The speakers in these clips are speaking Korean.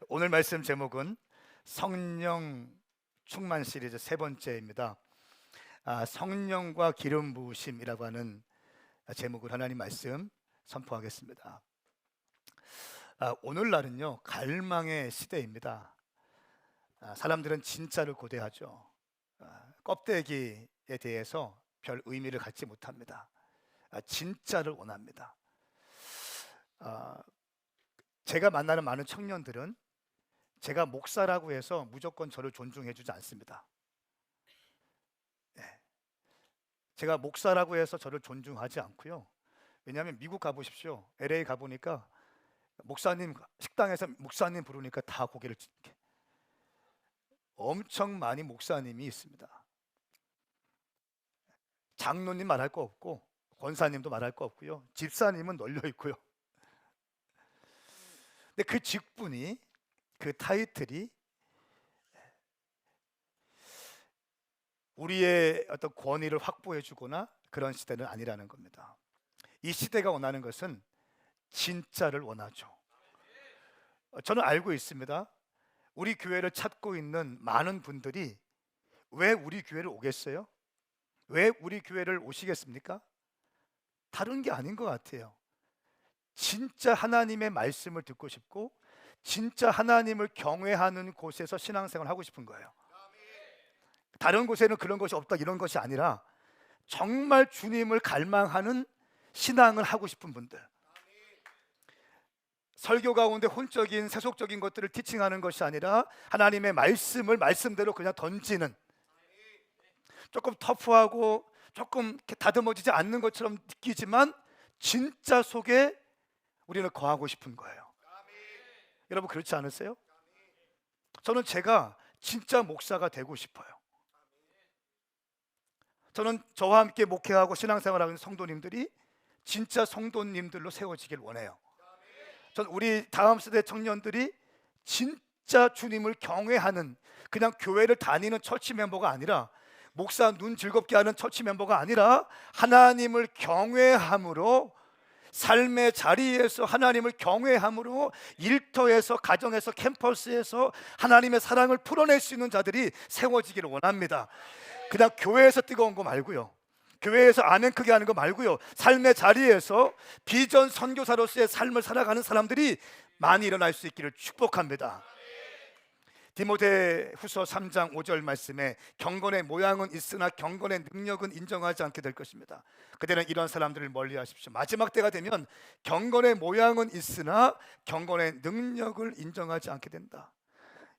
오늘 말씀 제목은 성령 충만 시리즈 세 번째입니다. 성령과 기름 부으심이라고 하는 제목을 하나님 말씀 선포하겠습니다. 오늘날은요 갈망의 시대입니다. 사람들은 진짜를 고대하죠. 껍데기에 대해서 별 의미를 갖지 못합니다. 진짜를 원합니다. 제가 만나는 많은 청년들은 제가 목사라고 해서 무조건 저를 존중해 주지 않습니다. 제가 목사라고 해서 저를 존중하지 않고요. 왜냐하면 미국 가보십시오. LA 가보니까 목사님 식당에서 목사님 부르니까 다 고개를 이렇게 엄청 많이 목사님이 있습니다. 장로님 말할 거 없고 권사님도 말할 거 없고요. 집사님은 널려 있고요. 근데 그 직분이, 그 타이틀이 우리의 어떤 권위를 확보해 주거나 그런 시대는 아니라는 겁니다. 이 시대가 원하는 것은 진짜를 원하죠. 저는 알고 있습니다. 우리 교회를 찾고 있는 많은 분들이 왜 우리 교회를 오겠어요? 왜 우리 교회를 오시겠습니까? 다른 게 아닌 것 같아요. 진짜 하나님의 말씀을 듣고 싶고 진짜 하나님을 경외하는 곳에서 신앙생활을 하고 싶은 거예요. 다른 곳에는 그런 것이 없다 이런 것이 아니라 정말 주님을 갈망하는 신앙을 하고 싶은 분들, 설교 가운데 혼적인 세속적인 것들을 티칭하는 것이 아니라 하나님의 말씀을 말씀대로 그냥 던지는, 조금 터프하고 조금 다듬어지지 않는 것처럼 느끼지만 진짜 속에 우리는 거하고 싶은 거예요. 여러분 그렇지 않으세요? 저는 제가 진짜 목사가 되고 싶어요. 저는 저와 함께 목회하고 신앙생활하는 성도님들이 진짜 성도님들로 세워지길 원해요. 저는 우리 다음 세대 청년들이 진짜 주님을 경외하는, 그냥 교회를 다니는 처치 멤버가 아니라, 목사 눈 즐겁게 하는 처치 멤버가 아니라 하나님을 경외함으로, 삶의 자리에서 하나님을 경외함으로 일터에서, 가정에서, 캠퍼스에서 하나님의 사랑을 풀어낼 수 있는 자들이 세워지기를 원합니다. 그냥 교회에서 뜨거운 거 말고요, 교회에서 아멘 크게 하는 거 말고요, 삶의 자리에서 비전 선교사로서의 삶을 살아가는 사람들이 많이 일어날 수 있기를 축복합니다. 디모데후서 3장 5절 말씀에 경건의 모양은 있으나 경건의 능력은 인정하지 않게 될 것입니다. 그대는 이런 사람들을 멀리하십시오. 마지막 때가 되면 경건의 모양은 있으나 경건의 능력을 인정하지 않게 된다.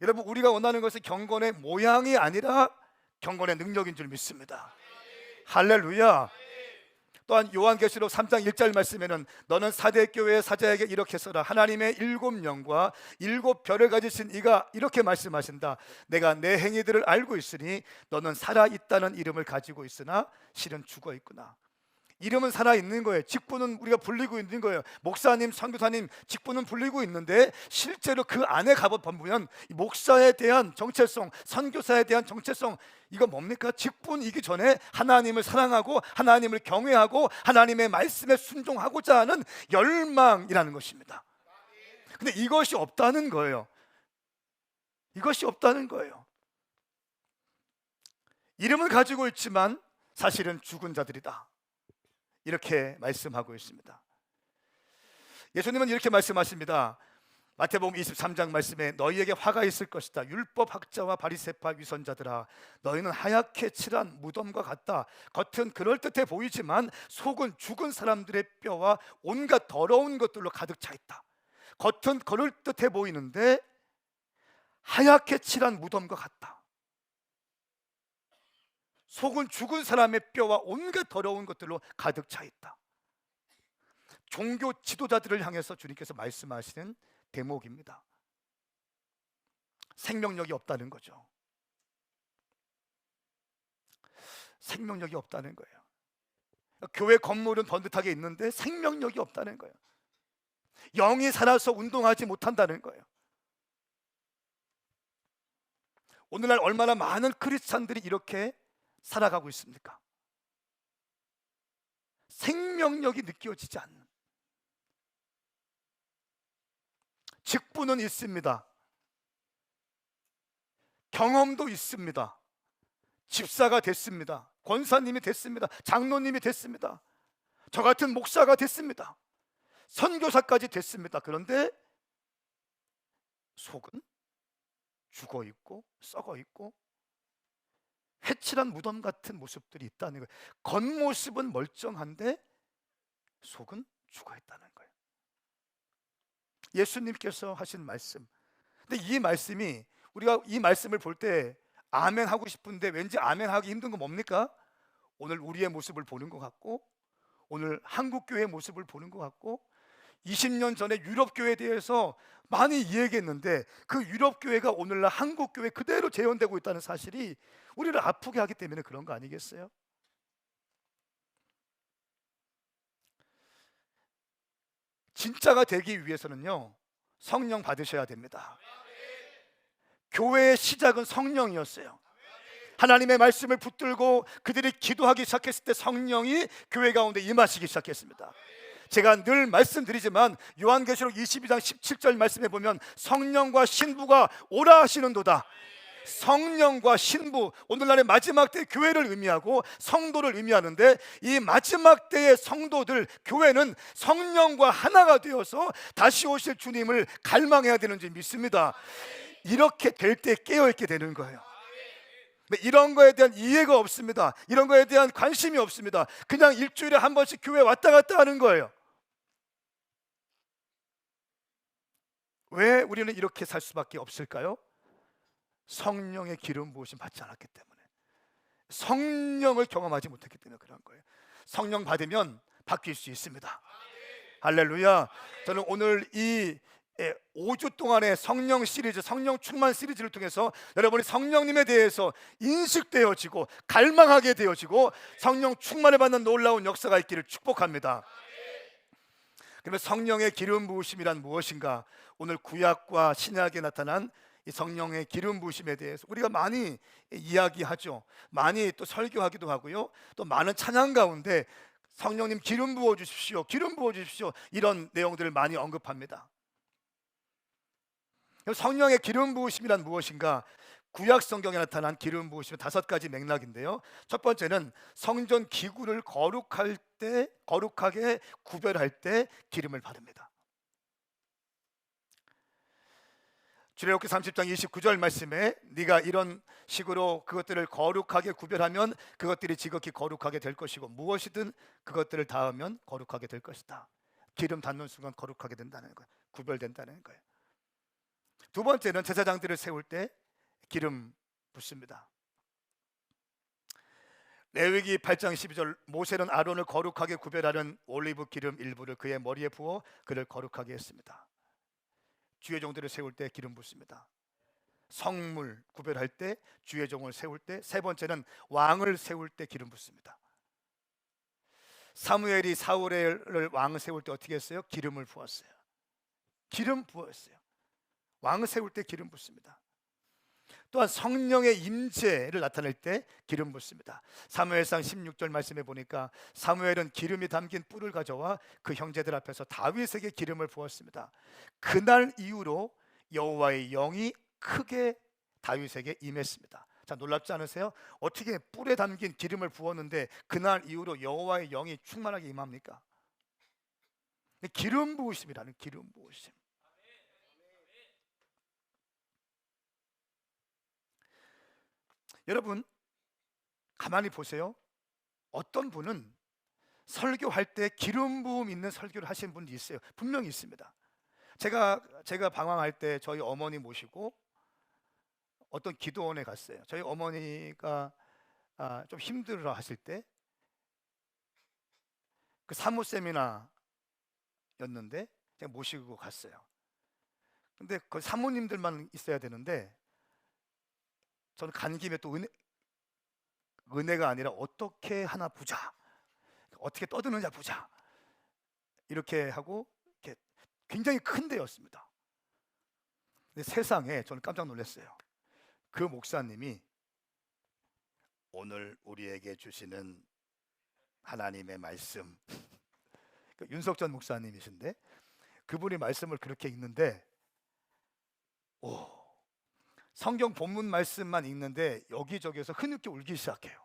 여러분, 우리가 원하는 것은 경건의 모양이 아니라 경건의 능력인 줄 믿습니다. 할렐루야. 또한 요한계시록 3장 1절 말씀에는 너는 사대 교회의 사자에게 이렇게 써라. 하나님의 7영과 7별을 가지신 이가 이렇게 말씀하신다. 내가 내 행위들을 알고 있으니 너는 살아있다는 이름을 가지고 있으나 실은 죽어 있구나. 이름은 살아있는 거예요. 직분은 우리가 불리고 있는 거예요. 목사님, 선교사님 직분은 불리고 있는데 실제로 그 안에 가보면 목사에 대한 정체성, 선교사에 대한 정체성, 이거 뭡니까? 직분이기 전에 하나님을 사랑하고 하나님을 경외하고 하나님의 말씀에 순종하고자 하는 열망이라는 것입니다. 근데 이것이 없다는 거예요. 이것이 없다는 거예요. 이름을 가지고 있지만 사실은 죽은 자들이다, 이렇게 말씀하고 있습니다. 예수님은 이렇게 말씀하십니다. 마태복음 23장 말씀에 너희에게 화가 있을 것이다. 율법학자와 바리새파 위선자들아, 너희는 하얗게 칠한 무덤과 같다. 겉은 그럴듯해 보이지만 속은 죽은 사람들의 뼈와 온갖 더러운 것들로 가득 차 있다. 겉은 그럴듯해 보이는데 하얗게 칠한 무덤과 같다. 속은 죽은 사람의 뼈와 온갖 더러운 것들로 가득 차 있다. 종교 지도자들을 향해서 주님께서 말씀하시는 대목입니다. 생명력이 없다는 거죠. 생명력이 없다는 거예요. 교회 건물은 번듯하게 있는데 생명력이 없다는 거예요. 영이 살아서 운동하지 못한다는 거예요. 오늘날 얼마나 많은 크리스찬들이 이렇게 살아가고 있습니까? 생명력이 느껴지지 않는, 직분은 있습니다. 경험도 있습니다. 집사가 됐습니다. 권사님이 됐습니다. 장로님이 됐습니다. 저 같은 목사가 됐습니다. 선교사까지 됐습니다. 그런데 속은 죽어 있고 썩어 있고 회칠한 무덤 같은 모습들이 있다는 거예요. 겉모습은 멀쩡한데 속은 죽어 있다는 거예요. 예수님께서 하신 말씀. 근데 이 말씀이, 우리가 이 말씀을 볼 때 아멘 하고 싶은데 왠지 아멘 하기 힘든 거 뭡니까? 오늘 우리의 모습을 보는 것 같고, 오늘 한국교회의 모습을 보는 것 같고, 20년 전에 유럽교회에 대해서 많이 이야기했는데 그 유럽교회가 오늘날 한국교회 그대로 재현되고 있다는 사실이 우리를 아프게 하기 때문에 그런 거 아니겠어요? 진짜가 되기 위해서는요, 성령 받으셔야 됩니다. 교회의 시작은 성령이었어요. 하나님의 말씀을 붙들고 그들이 기도하기 시작했을 때 성령이 교회 가운데 임하시기 시작했습니다. 제가 늘 말씀드리지만 요한계시록 22장 17절 말씀에 보면 성령과 신부가 오라 하시는도다. 성령과 신부, 오늘날의 마지막 때 교회를 의미하고 성도를 의미하는데, 이 마지막 때의 성도들, 교회는 성령과 하나가 되어서 다시 오실 주님을 갈망해야 되는지 믿습니다. 이렇게 될 때 깨어있게 되는 거예요. 이런 거에 대한 이해가 없습니다. 이런 거에 대한 관심이 없습니다. 그냥 일주일에 한 번씩 교회 왔다 갔다 하는 거예요. 왜 우리는 이렇게 살 수밖에 없을까요? 성령의 기름 부으심 받지 않았기 때문에, 성령을 경험하지 못했기 때문에 그런 거예요. 성령 받으면 바뀔 수 있습니다. 할렐루야. 저는 오늘 이 5주 동안의 성령 시리즈, 성령 충만 시리즈를 통해서 여러분이 성령님에 대해서 인식되어지고 갈망하게 되어지고 성령 충만을 받는 놀라운 역사가 있기를 축복합니다. 그러면 성령의 기름 부으심이란 무엇인가? 오늘 구약과 신약에 나타난 이 성령의 기름 부으심에 대해서 우리가 많이 이야기하죠. 많이 또 설교하기도 하고요. 또 많은 찬양 가운데 성령님 기름 부어 주십시오, 기름 부어 주십시오, 이런 내용들을 많이 언급합니다. 성령의 기름 부으심이란 무엇인가? 구약 성경에 나타난 기름 부으심은 5가지 맥락인데요. 첫 번째는 성전 기구를 거룩하게 구별할 때 기름을 바릅니다. 출애굽기 30장 29절 말씀에 네가 이런 식으로 그것들을 거룩하게 구별하면 그것들이 지극히 거룩하게 될 것이고 무엇이든 그것들을 닿으면 거룩하게 될 것이다. 기름 닿는 순간 거룩하게 된다는 거예요. 구별된다는 거예요. 두 번째는 제사장들을 세울 때 기름 붓습니다. 레위기 8장 12절 모세는 아론을 거룩하게 구별하는 올리브 기름 일부를 그의 머리에 부어 그를 거룩하게 했습니다. 주의 종들을 세울 때 기름 붓습니다. 성물 구별할 때, 주의 종을 세울 때, 세 번째는 왕을 세울 때 기름 붓습니다. 사무엘이 사울을 왕을 세울 때 어떻게 했어요? 기름을 부었어요. 기름 부었어요. 왕을 세울 때 기름 붓습니다. 또한 성령의 임재를 나타낼 때 기름 붓습니다. 사무엘상 16절 말씀에 보니까 사무엘은 기름이 담긴 뿔을 가져와 그 형제들 앞에서 다윗에게 기름을 부었습니다. 그날 이후로 여호와의 영이 크게 다윗에게 임했습니다. 자, 놀랍지 않으세요? 어떻게 뿔에 담긴 기름을 부었는데 그날 이후로 여호와의 영이 충만하게 임합니까? 기름 부으심이라는 기름 부으심. 여러분 가만히 보세요. 어떤 분은 설교할 때 기름 부음 있는 설교를 하시는 분이 있어요. 분명히 있습니다. 제가 방황할 때 저희 어머니 모시고 어떤 기도원에 갔어요. 저희 어머니가 좀 힘들어 하실 때 그 사무 세미나였는데 제가 모시고 갔어요. 근데 그 사모님들만 있어야 되는데 저는 간 김에 또 은혜가 아니라 어떻게 하나 보자, 어떻게 떠드느냐 보자, 이렇게 하고 이렇게 굉장히 큰 데였습니다. 근데 세상에 저는 깜짝 놀랐어요. 그 목사님이 오늘 우리에게 주시는 하나님의 말씀 윤석전 목사님이신데 그분이 말씀을 그렇게 읽는데 성경 본문 말씀만 읽는데 여기저기서 흐느껴 울기 시작해요.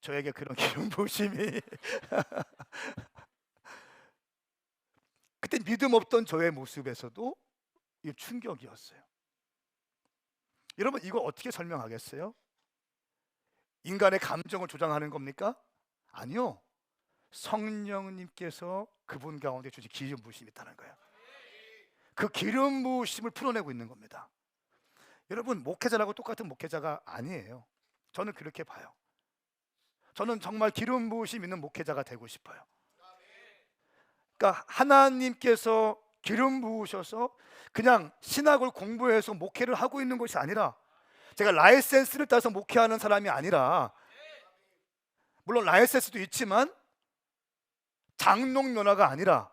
저에게 그런 기름 부으심이 그때 믿음 없던 저의 모습에서도 이 충격이었어요. 여러분, 이거 어떻게 설명하겠어요? 인간의 감정을 조장하는 겁니까? 아니요. 성령님께서 그분 가운데 주신 기름 부으심이 있다는 거예요. 그 기름 부으심을 풀어내고 있는 겁니다. 여러분, 목회자라고 똑같은 목회자가 아니에요. 저는 그렇게 봐요. 저는 정말 기름 부으심 있는 목회자가 되고 싶어요. 그러니까 하나님께서 기름 부으셔서 그냥 신학을 공부해서 목회를 하고 있는 것이 아니라, 제가 라이센스를 따서 목회하는 사람이 아니라, 물론 라이센스도 있지만 장롱면허가 아니라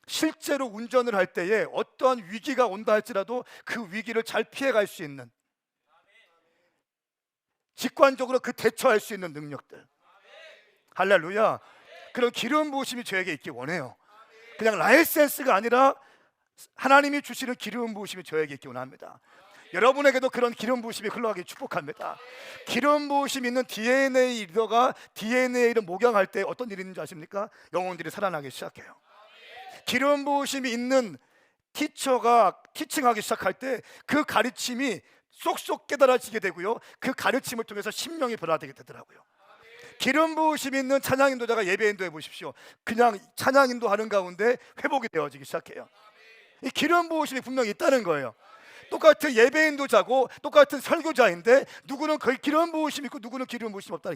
실제로 운전을 할 때에 어떠한 위기가 온다 할지라도 그 위기를 잘 피해갈 수 있는, 직관적으로 그 대처할 수 있는 능력들. 할렐루야. 그런 기름 부으심이 저에게 있기 원해요. 그냥 라이센스가 아니라 하나님이 주시는 기름 부으심이 저에게 있기 원합니다. 여러분에게도 그런 기름 부으심이 흘러가길 축복합니다. 기름 부으심이 있는 DNA 리더가 DNA를 목양할 때 어떤 일이 있는지 아십니까? 영혼들이 살아나기 시작해요. 기름 부으심이 있는 티처가 티칭하기 시작할 때 그 가르침이 쏙쏙 깨달아지게 되고요, 그 가르침을 통해서 심령이 변화되게 되더라고요. 기름 부으심이 있는 찬양 인도자가 예배 인도해 보십시오. 그냥 찬양 인도하는 가운데 회복이 되어지기 시작해요. 이 기름 부으심이 분명히 있다는 거예요. 똑같은 예배 인도자고 똑같은 설교자인데 누구는 그 기름 부으심이 있고 누구는 기름 부으심이 없다.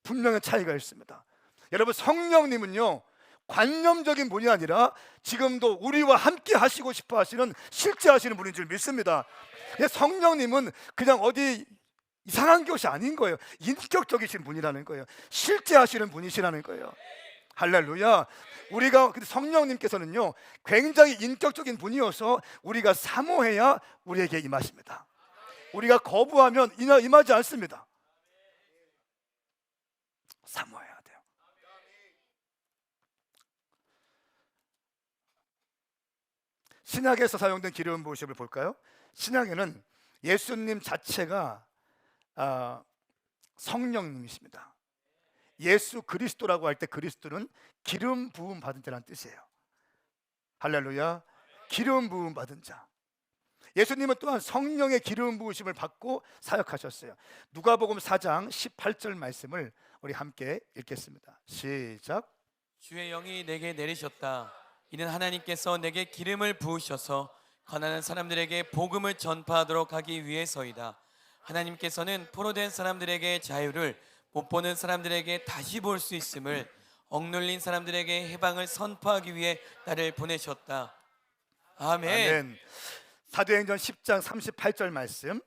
분명한 차이가 있습니다. 여러분, 성령님은요 관념적인 분이 아니라 지금도 우리와 함께 하시고 싶어 하시는 실제 하시는 분인 줄 믿습니다. 성령님은 그냥 어디 이상한 것이 아닌 거예요. 인격적이신 분이라는 거예요. 실제 하시는 분이시라는 거예요. 할렐루야. 우리가 성령님께서는요 굉장히 인격적인 분이어서 우리가 사모해야 우리에게 임하십니다. 우리가 거부하면 임하지 않습니다. 사모해야 돼요. 신약에서 사용된 기름 부으심을 볼까요? 신약에는 예수님 자체가 성령님이십니다. 예수 그리스도라고 할 때 그리스도는 기름 부음 받은 자라는 뜻이에요. 할렐루야. 기름 부음 받은 자. 예수님은 또한 성령의 기름 부으심을 받고 사역하셨어요. 누가복음 4장 18절 말씀을 우리 함께 읽겠습니다. 시작. 주의 영이 내게 내리셨다. 이는 하나님께서 내게 기름을 부으셔서 가난한 사람들에게 복음을 전파하도록 하기 위해서이다. 하나님께서는 포로된 사람들에게 자유를, 못 보는 사람들에게 다시 볼 수 있음을, 억눌린 사람들에게 해방을 선포하기 위해 나를 보내셨다. 아멘. 아멘. 사도행전 10장 38절 말씀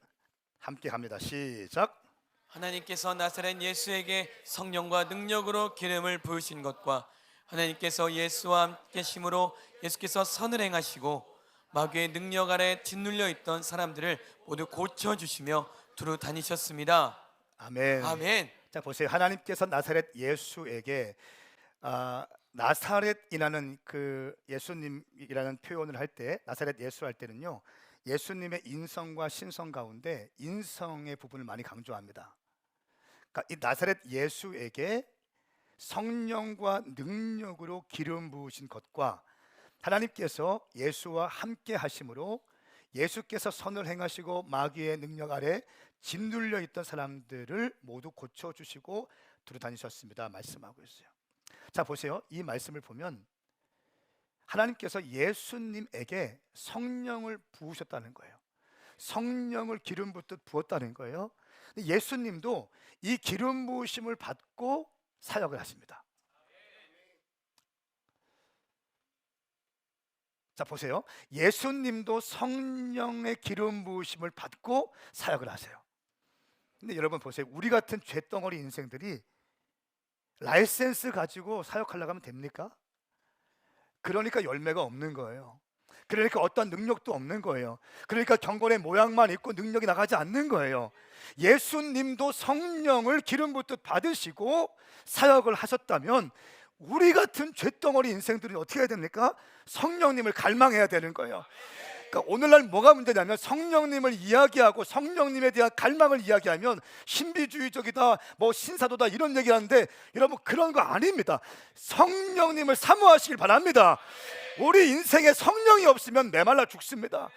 함께 합니다. 시작. 하나님께서 나사렛 예수에게 성령과 능력으로 기름을 부으신 것과 하나님께서 예수와 함께 계심으로 예수께서 선을 행하시고 마귀의 능력 아래 짓눌려 있던 사람들을 모두 고쳐주시며 두루 다니셨습니다. 아멘. 아멘. 자, 보세요. 하나님께서 나사렛 예수에게 나사렛이라는 그 예수님이라는 표현을 할 때, 나사렛 예수 할 때는요 예수님의 인성과 신성 가운데 인성의 부분을 많이 강조합니다. 그러니까 이 나사렛 예수에게 성령과 능력으로 기름 부으신 것과 하나님께서 예수와 함께 하심으로 예수께서 선을 행하시고 마귀의 능력 아래 짓눌려 있던 사람들을 모두 고쳐주시고 두루 다니셨습니다 말씀하고 있어요. 자, 보세요. 이 말씀을 보면 하나님께서 예수님에게 성령을 부으셨다는 거예요. 성령을 기름 붓듯 부었다는 거예요. 예수님도 이 기름 부으심을 받고 사역을 하십니다. 자, 보세요. 예수님도 성령의 기름 부으심을 받고 사역을 하세요. 근데 여러분 보세요. 우리 같은 죄덩어리 인생들이 라이센스 가지고 사역하려고 하면 됩니까? 그러니까 열매가 없는 거예요. 그러니까 어떤 능력도 없는 거예요. 그러니까 경건의 모양만 있고 능력이 나가지 않는 거예요. 예수님도 성령을 기름 붓듯 받으시고 사역을 하셨다면 우리 같은 죄덩어리 인생들은 어떻게 해야 됩니까? 성령님을 갈망해야 되는 거예요. 그러니까 오늘날 뭐가 문제냐면 성령님을 이야기하고 성령님에 대한 갈망을 이야기하면 신비주의적이다, 뭐 신사도다 이런 얘기하는데 여러분 그런 거 아닙니다. 성령님을 사모하시길 바랍니다. 우리 인생에 성령이 없으면 메말라 죽습니다.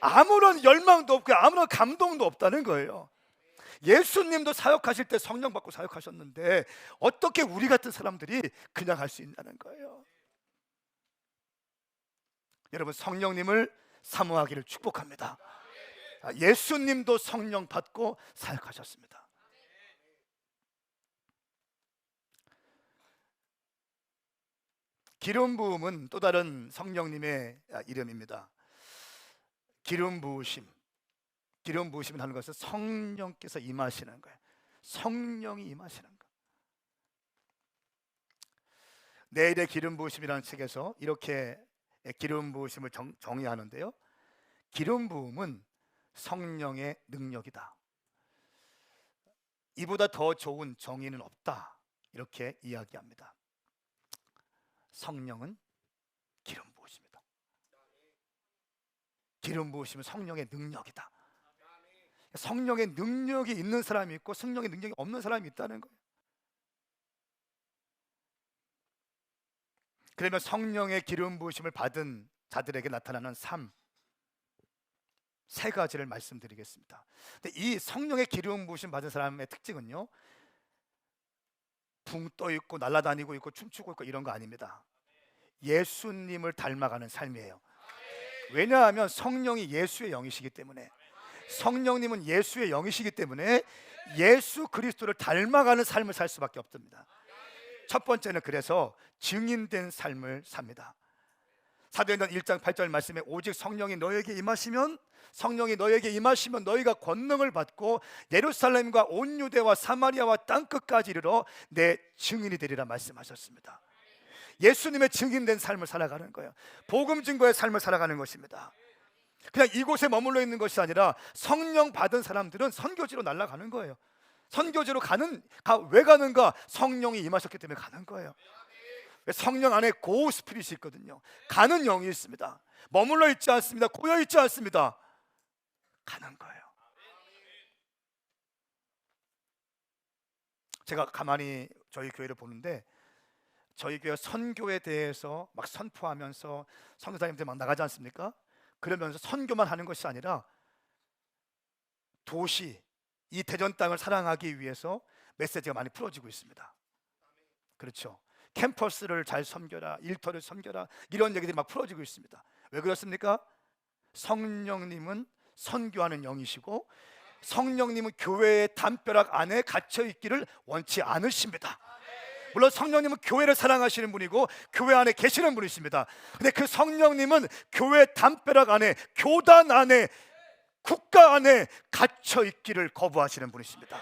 아무런 열망도 없고 아무런 감동도 없다는 거예요. 예수님도 사역하실 때 성령 받고 사역하셨는데 어떻게 우리 같은 사람들이 그냥 할 수 있냐는 거예요. 여러분 성령님을 사모하기를 축복합니다. 예수님도 성령 받고 사역하셨습니다. 기름 부음은 또 다른 성령님의 이름입니다. 기름 부으심. 기름 부으심을 하는 것은 성령께서 임하시는 거예요. 성령이 임하시는 거. 내일의 기름 부으심이라는 책에서 이렇게 기름 부으심을 정의하는데요. 기름 부음은 성령의 능력이다. 이보다 더 좋은 정의는 없다. 이렇게 이야기합니다. 성령은 기름 부으심이다. 기름 부으심은 성령의 능력이다. 성령의 능력이 있는 사람이 있고 성령의 능력이 없는 사람이 있다는 거예요. 그러면 성령의 기름 부으심을 받은 자들에게 나타나는 삶 세 가지를 말씀드리겠습니다. 근데 이 성령의 기름 부으심 받은 사람의 특징은요, 붕 떠 있고 날아다니고 있고 춤추고 있고 이런 거 아닙니다. 예수님을 닮아가는 삶이에요. 왜냐하면 성령이 예수의 영이시기 때문에, 성령님은 예수의 영이시기 때문에 예수 그리스도를 닮아가는 삶을 살 수밖에 없습니다. 첫 번째는 그래서 증인된 삶을 삽니다. 사도행전 1장 8절 말씀에 오직 성령이 너에게 임하시면, 성령이 너에게 임하시면 너희가 권능을 받고 예루살렘과 온 유대와 사마리아와 땅끝까지 이르러 내 증인이 되리라 말씀하셨습니다. 예수님의 증인된 삶을 살아가는 거예요. 복음 증거의 삶을 살아가는 것입니다. 그냥 이곳에 머물러 있는 것이 아니라 성령 받은 사람들은 선교지로 날아가는 거예요. 선교지로 왜 가는가? 성령이 임하셨기 때문에 가는 거예요. 성령 안에 고 스피릿이 있거든요. 가는 영이 있습니다. 머물러 있지 않습니다. 고여 있지 않습니다. 가는 거예요. 제가 가만히 저희 교회를 보는데 저희 교회 선교에 대해서 막 선포하면서 선교사님들 막 나가지 않습니까? 그러면서 선교만 하는 것이 아니라 도시, 이 대전 땅을 사랑하기 위해서 메시지가 많이 풀어지고 있습니다. 그렇죠. 캠퍼스를 잘 섬겨라, 일터를 섬겨라, 이런 얘기들이 막 풀어지고 있습니다. 왜 그렇습니까? 성령님은 선교하는 영이시고 성령님은 교회의 담벼락 안에 갇혀 있기를 원치 않으십니다. 물론 성령님은 교회를 사랑하시는 분이고 교회 안에 계시는 분이십니다. 근데 그 성령님은 교회 담벼락 안에, 교단 안에, 국가 안에 갇혀 있기를 거부하시는 분이십니다.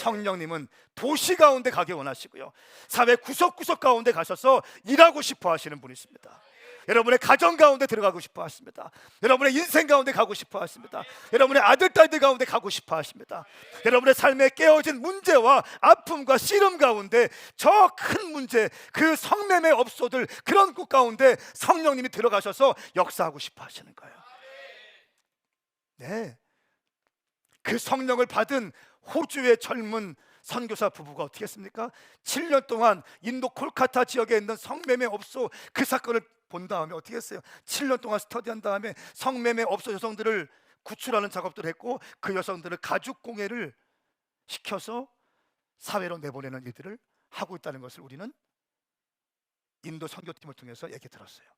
성령님은 도시 가운데 가기 원하시고요, 사회 구석구석 가운데 가셔서 일하고 싶어 하시는 분이십니다. 여러분의 가정 가운데 들어가고 싶어 하십니다. 여러분의 인생 가운데 가고 싶어 하십니다. 여러분의 아들, 딸들 가운데 가고 싶어 하십니다. 여러분의 삶에 깨어진 문제와 아픔과 씨름 가운데, 저 큰 문제, 그 성매매 업소들, 그런 곳 가운데 성령님이 들어가셔서 역사하고 싶어 하시는 거예요. 네, 그 성령을 받은 호주의 젊은 선교사 부부가 어떻게 했습니까? 7년 동안 인도 콜카타 지역에 있는 성매매 업소 그 사건을 본 다음에 어떻게 했어요? 7년 동안 스터디한 다음에 성매매 업소 여성들을 구출하는 작업들을 했고 그 여성들을 가죽공예를 시켜서 사회로 내보내는 일들을 하고 있다는 것을 우리는 인도 선교팀을 통해서 얘기 들었어요.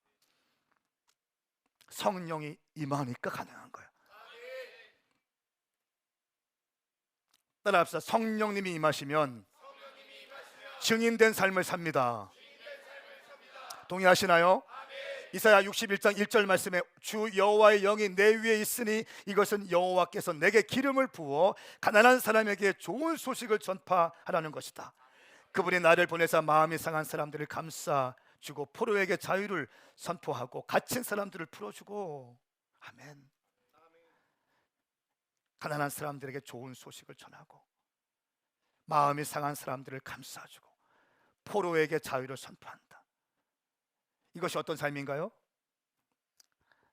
성령이 임하니까 가능한 거예요. 따라합시다. 성령님이 임하시면 증인된 삶을 삽니다. 동의하시나요? 이사야 61장 1절 말씀에 주 여호와의 영이 내 위에 있으니 이것은 여호와께서 내게 기름을 부어 가난한 사람에게 좋은 소식을 전파하라는 것이다. 그분이 나를 보내사 마음이 상한 사람들을 감싸주고 포로에게 자유를 선포하고 갇힌 사람들을 풀어주고. 아멘. 가난한 사람들에게 좋은 소식을 전하고 마음이 상한 사람들을 감싸주고 포로에게 자유를 선포한다. 이것이 어떤 삶인가요?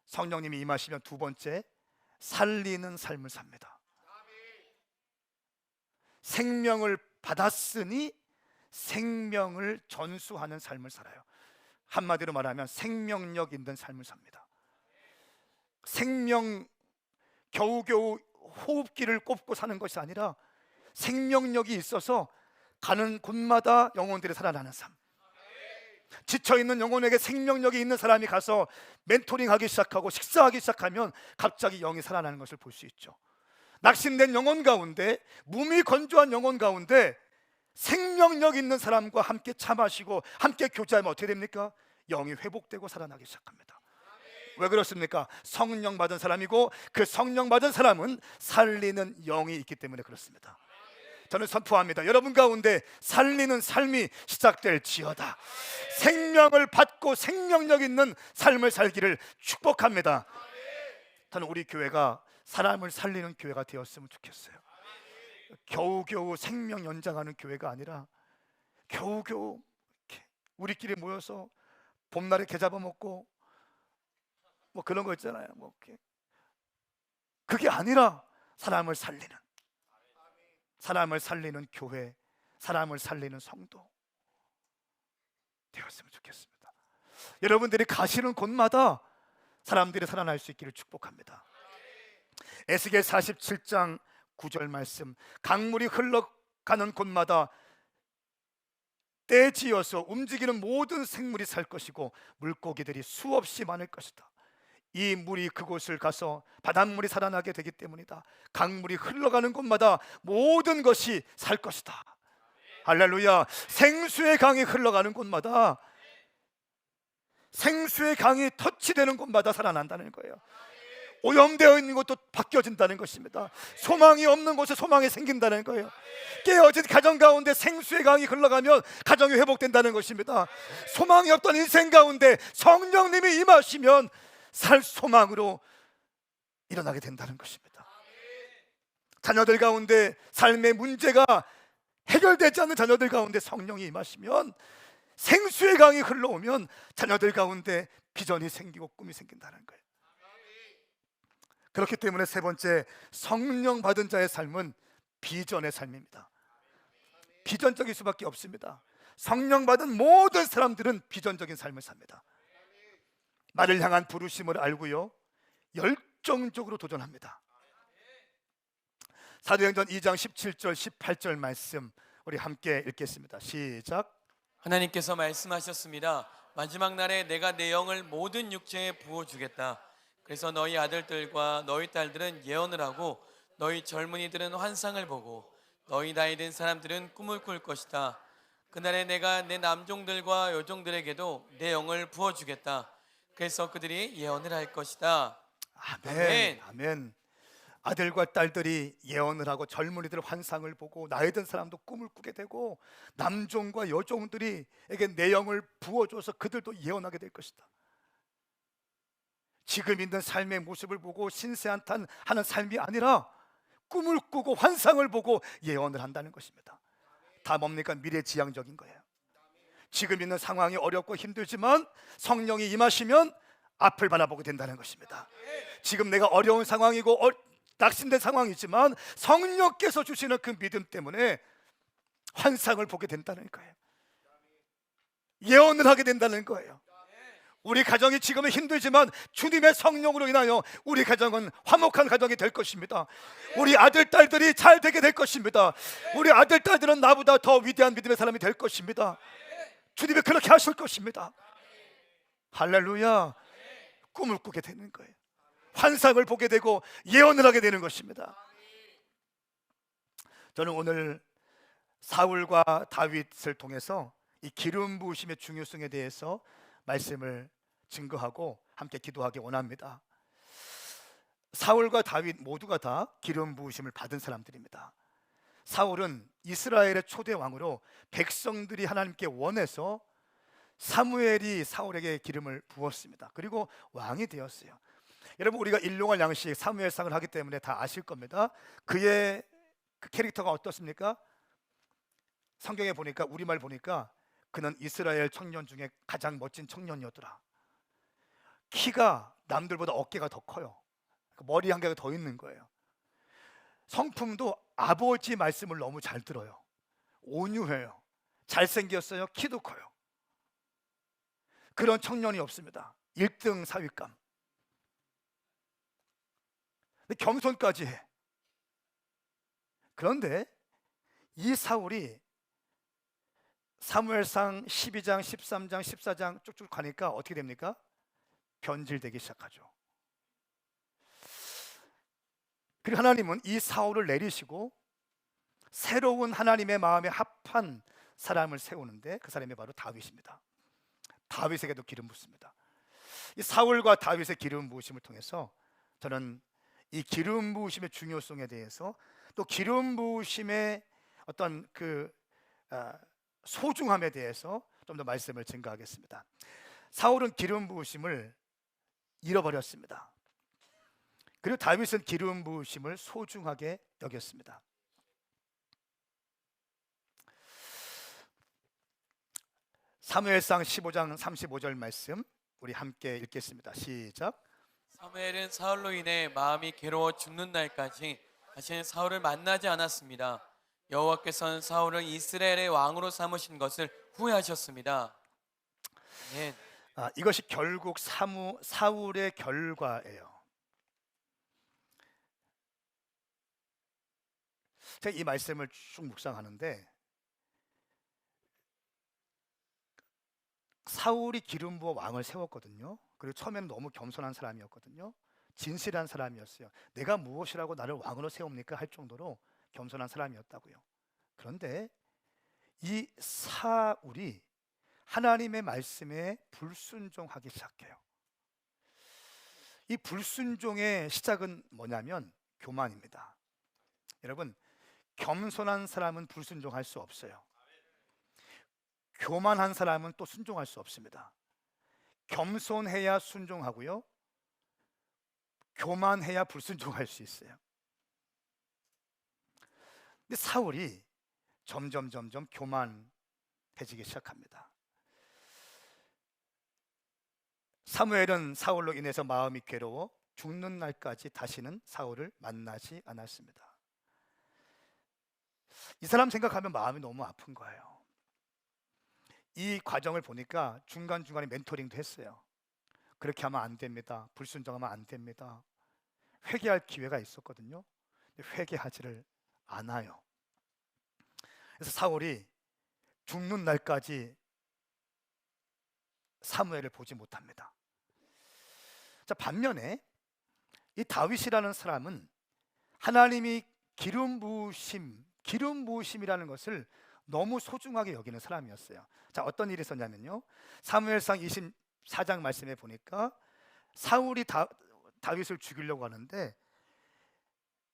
성령님이 임하시면 두 번째, 살리는 삶을 삽니다. 생명을 받았으니 생명을 전수하는 삶을 살아요. 한마디로 말하면 생명력 있는 삶을 삽니다. 생명, 겨우겨우 호흡기를 꼽고 사는 것이 아니라 생명력이 있어서 가는 곳마다 영혼들이 살아나는 삶. 지쳐있는 영혼에게 생명력이 있는 사람이 가서 멘토링하기 시작하고 식사하기 시작하면 갑자기 영이 살아나는 것을 볼 수 있죠. 낙심된 영혼 가운데, 몸이 건조한 영혼 가운데 생명력 있는 사람과 함께 차 마시고 함께 교제하면 어떻게 됩니까? 영이 회복되고 살아나기 시작합니다. 왜 그렇습니까? 성령 받은 사람이고 그 성령 받은 사람은 살리는 영이 있기 때문에 그렇습니다. 저는 선포합니다. 여러분 가운데 살리는 삶이 시작될지어다. 생명을 받고 생명력 있는 삶을 살기를 축복합니다. 저는 우리 교회가 사람을 살리는 교회가 되었으면 좋겠어요. 겨우겨우 생명 연장하는 교회가 아니라 겨우겨우 이렇게 우리끼리 모여서 봄날에 게 잡아먹고 뭐 그런 거 있잖아요. 뭐 그게 아니라 사람을 살리는 교회, 사람을 살리는 성도 되었으면 좋겠습니다. 여러분들이 가시는 곳마다 사람들이 살아날 수 있기를 축복합니다. 에스겔 47장 9절 말씀, 강물이 흘러가는 곳마다 떼지어서 움직이는 모든 생물이 살 것이고 물고기들이 수없이 많을 것이다. 이 물이 그곳을 가서 바닷물이 살아나게 되기 때문이다. 강물이 흘러가는 곳마다 모든 것이 살 것이다. 할렐루야. 생수의 강이 흘러가는 곳마다, 생수의 강이 터치되는 곳마다 살아난다는 거예요. 오염되어 있는 것도 바뀌어진다는 것입니다. 소망이 없는 곳에 소망이 생긴다는 거예요. 깨어진 가정 가운데 생수의 강이 흘러가면 가정이 회복된다는 것입니다. 소망이 없던 인생 가운데 성령님이 임하시면 살 소망으로 일어나게 된다는 것입니다. 자녀들 가운데 삶의 문제가 해결되지 않는 자녀들 가운데 성령이 임하시면, 생수의 강이 흘러오면 자녀들 가운데 비전이 생기고 꿈이 생긴다는 거예요. 그렇기 때문에 세 번째, 성령 받은 자의 삶은 비전의 삶입니다. 비전적일 수밖에 없습니다. 성령 받은 모든 사람들은 비전적인 삶을 삽니다. 나를 향한 부르심을 알고요, 열정적으로 도전합니다. 사도행전 2장 17절 18절 말씀 우리 함께 읽겠습니다. 시작. 하나님께서 말씀하셨습니다. 마지막 날에 내가 내 영을 모든 육체에 부어주겠다. 그래서 너희 아들들과 너희 딸들은 예언을 하고 너희 젊은이들은 환상을 보고 너희 나이 든 사람들은 꿈을 꿀 것이다. 그날에 내가 내 남종들과 여종들에게도 내 영을 부어주겠다. 그래서 그들이 예언을 할 것이다. 아멘. 아멘. 아들과 딸들이 예언을 하고 젊은이들 환상을 보고 나이 든 사람도 꿈을 꾸게 되고 남종과 여종들이 에게 내 영을 부어줘서 그들도 예언하게 될 것이다. 지금 있는 삶의 모습을 보고 신세한탄하는 삶이 아니라 꿈을 꾸고 환상을 보고 예언을 한다는 것입니다. 다 뭡니까? 미래지향적인 거예요. 지금 있는 상황이 어렵고 힘들지만 성령이 임하시면 앞을 바라보게 된다는 것입니다. 지금 내가 어려운 상황이고 낙심된 상황이지만 성령께서 주시는 그 믿음 때문에 환상을 보게 된다는 거예요. 예언을 하게 된다는 거예요. 우리 가정이 지금은 힘들지만 주님의 성령으로 인하여 우리 가정은 화목한 가정이 될 것입니다. 우리 아들, 딸들이 잘 되게 될 것입니다. 우리 아들, 딸들은 나보다 더 위대한 믿음의 사람이 될 것입니다. 주님이 그렇게 하실 것입니다. 할렐루야. 꿈을 꾸게 되는 거예요. 환상을 보게 되고 예언을 하게 되는 것입니다. 저는 오늘 사울과 다윗을 통해서 이 기름 부으심의 중요성에 대해서 말씀을 증거하고 함께 기도하기 원합니다. 사울과 다윗 모두가 다 기름 부으심을 받은 사람들입니다. 사울은 이스라엘의 초대 왕으로 백성들이 하나님께 원해서 사무엘이 사울에게 기름을 부었습니다. 그리고 왕이 되었어요. 여러분, 우리가 일용할 양식 사무엘상을 하기 때문에 다 아실 겁니다. 그의 그 캐릭터가 어떻습니까? 성경에 보니까, 우리말 보니까 그는 이스라엘 청년 중에 가장 멋진 청년이었더라. 키가 남들보다 어깨가 더 커요. 머리 한 개가 더 있는 거예요. 성품도 아버지 말씀을 너무 잘 들어요. 온유해요. 잘생겼어요. 키도 커요. 그런 청년이 없습니다. 1등 사윗감. 근데 겸손까지 해. 그런데 이 사울이 사무엘상 12장, 13장, 14장 쭉쭉 가니까 어떻게 됩니까? 변질되기 시작하죠. 그리고 하나님은 이 사울을 내리시고 새로운 하나님의 마음에 합한 사람을 세우는데 그 사람이 바로 다윗입니다. 다윗에게도 기름 붓습니다. 이 사울과 다윗의 기름 부으심을 통해서 저는 이 기름 부으심의 중요성에 대해서 또 기름 부으심의 어떤 소중함에 대해서 좀 더 말씀을 증가하겠습니다. 사울은 기름 부으심을 잃어버렸습니다. 그리고 다윗은 기름 부으심을 소중하게 여겼습니다. 사무엘상 15장 35절 말씀 우리 함께 읽겠습니다. 시작. 사무엘은 사울로 인해 마음이 괴로워 죽는 날까지 다시는 사울을 만나지 않았습니다. 여호와께서는 사울을 이스라엘의 왕으로 삼으신 것을 후회하셨습니다. 아멘. 이것이 결국 사울의 결과예요. 제가 이 말씀을 쭉 묵상하는데 사울이 기름 부어 왕을 세웠거든요. 그리고 처음에는 너무 겸손한 사람이었거든요. 진실한 사람이었어요. 내가 무엇이라고 나를 왕으로 세웁니까? 할 정도로 겸손한 사람이었다고요. 그런데 이 사울이 하나님의 말씀에 불순종하기 시작해요. 이 불순종의 시작은 뭐냐면 교만입니다. 여러분, 겸손한 사람은 불순종할 수 없어요. 교만한 사람은 또 순종할 수 없습니다. 겸손해야 순종하고요, 교만해야 불순종할 수 있어요. 근데 사울이 점점 교만해지기 시작합니다. 사무엘은 사울로 인해서 마음이 괴로워 죽는 날까지 다시는 사울을 만나지 않았습니다. 이 사람 생각하면 마음이 너무 아픈 거예요. 이 과정을 보니까 중간중간에 멘토링도 했어요. 그렇게 하면 안 됩니다. 불순종하면 안 됩니다. 회개할 기회가 있었거든요. 근데 회개하지를 않아요. 그래서 사울이 죽는 날까지 사무엘을 보지 못합니다. 자, 반면에 이 다윗이라는 사람은 하나님이 기름 부으심이라는 것을 너무 소중하게 여기는 사람이었어요. 자, 어떤 일이 있었냐면요, 사무엘상 24장 말씀에 보니까 사울이 다윗을 죽이려고 하는데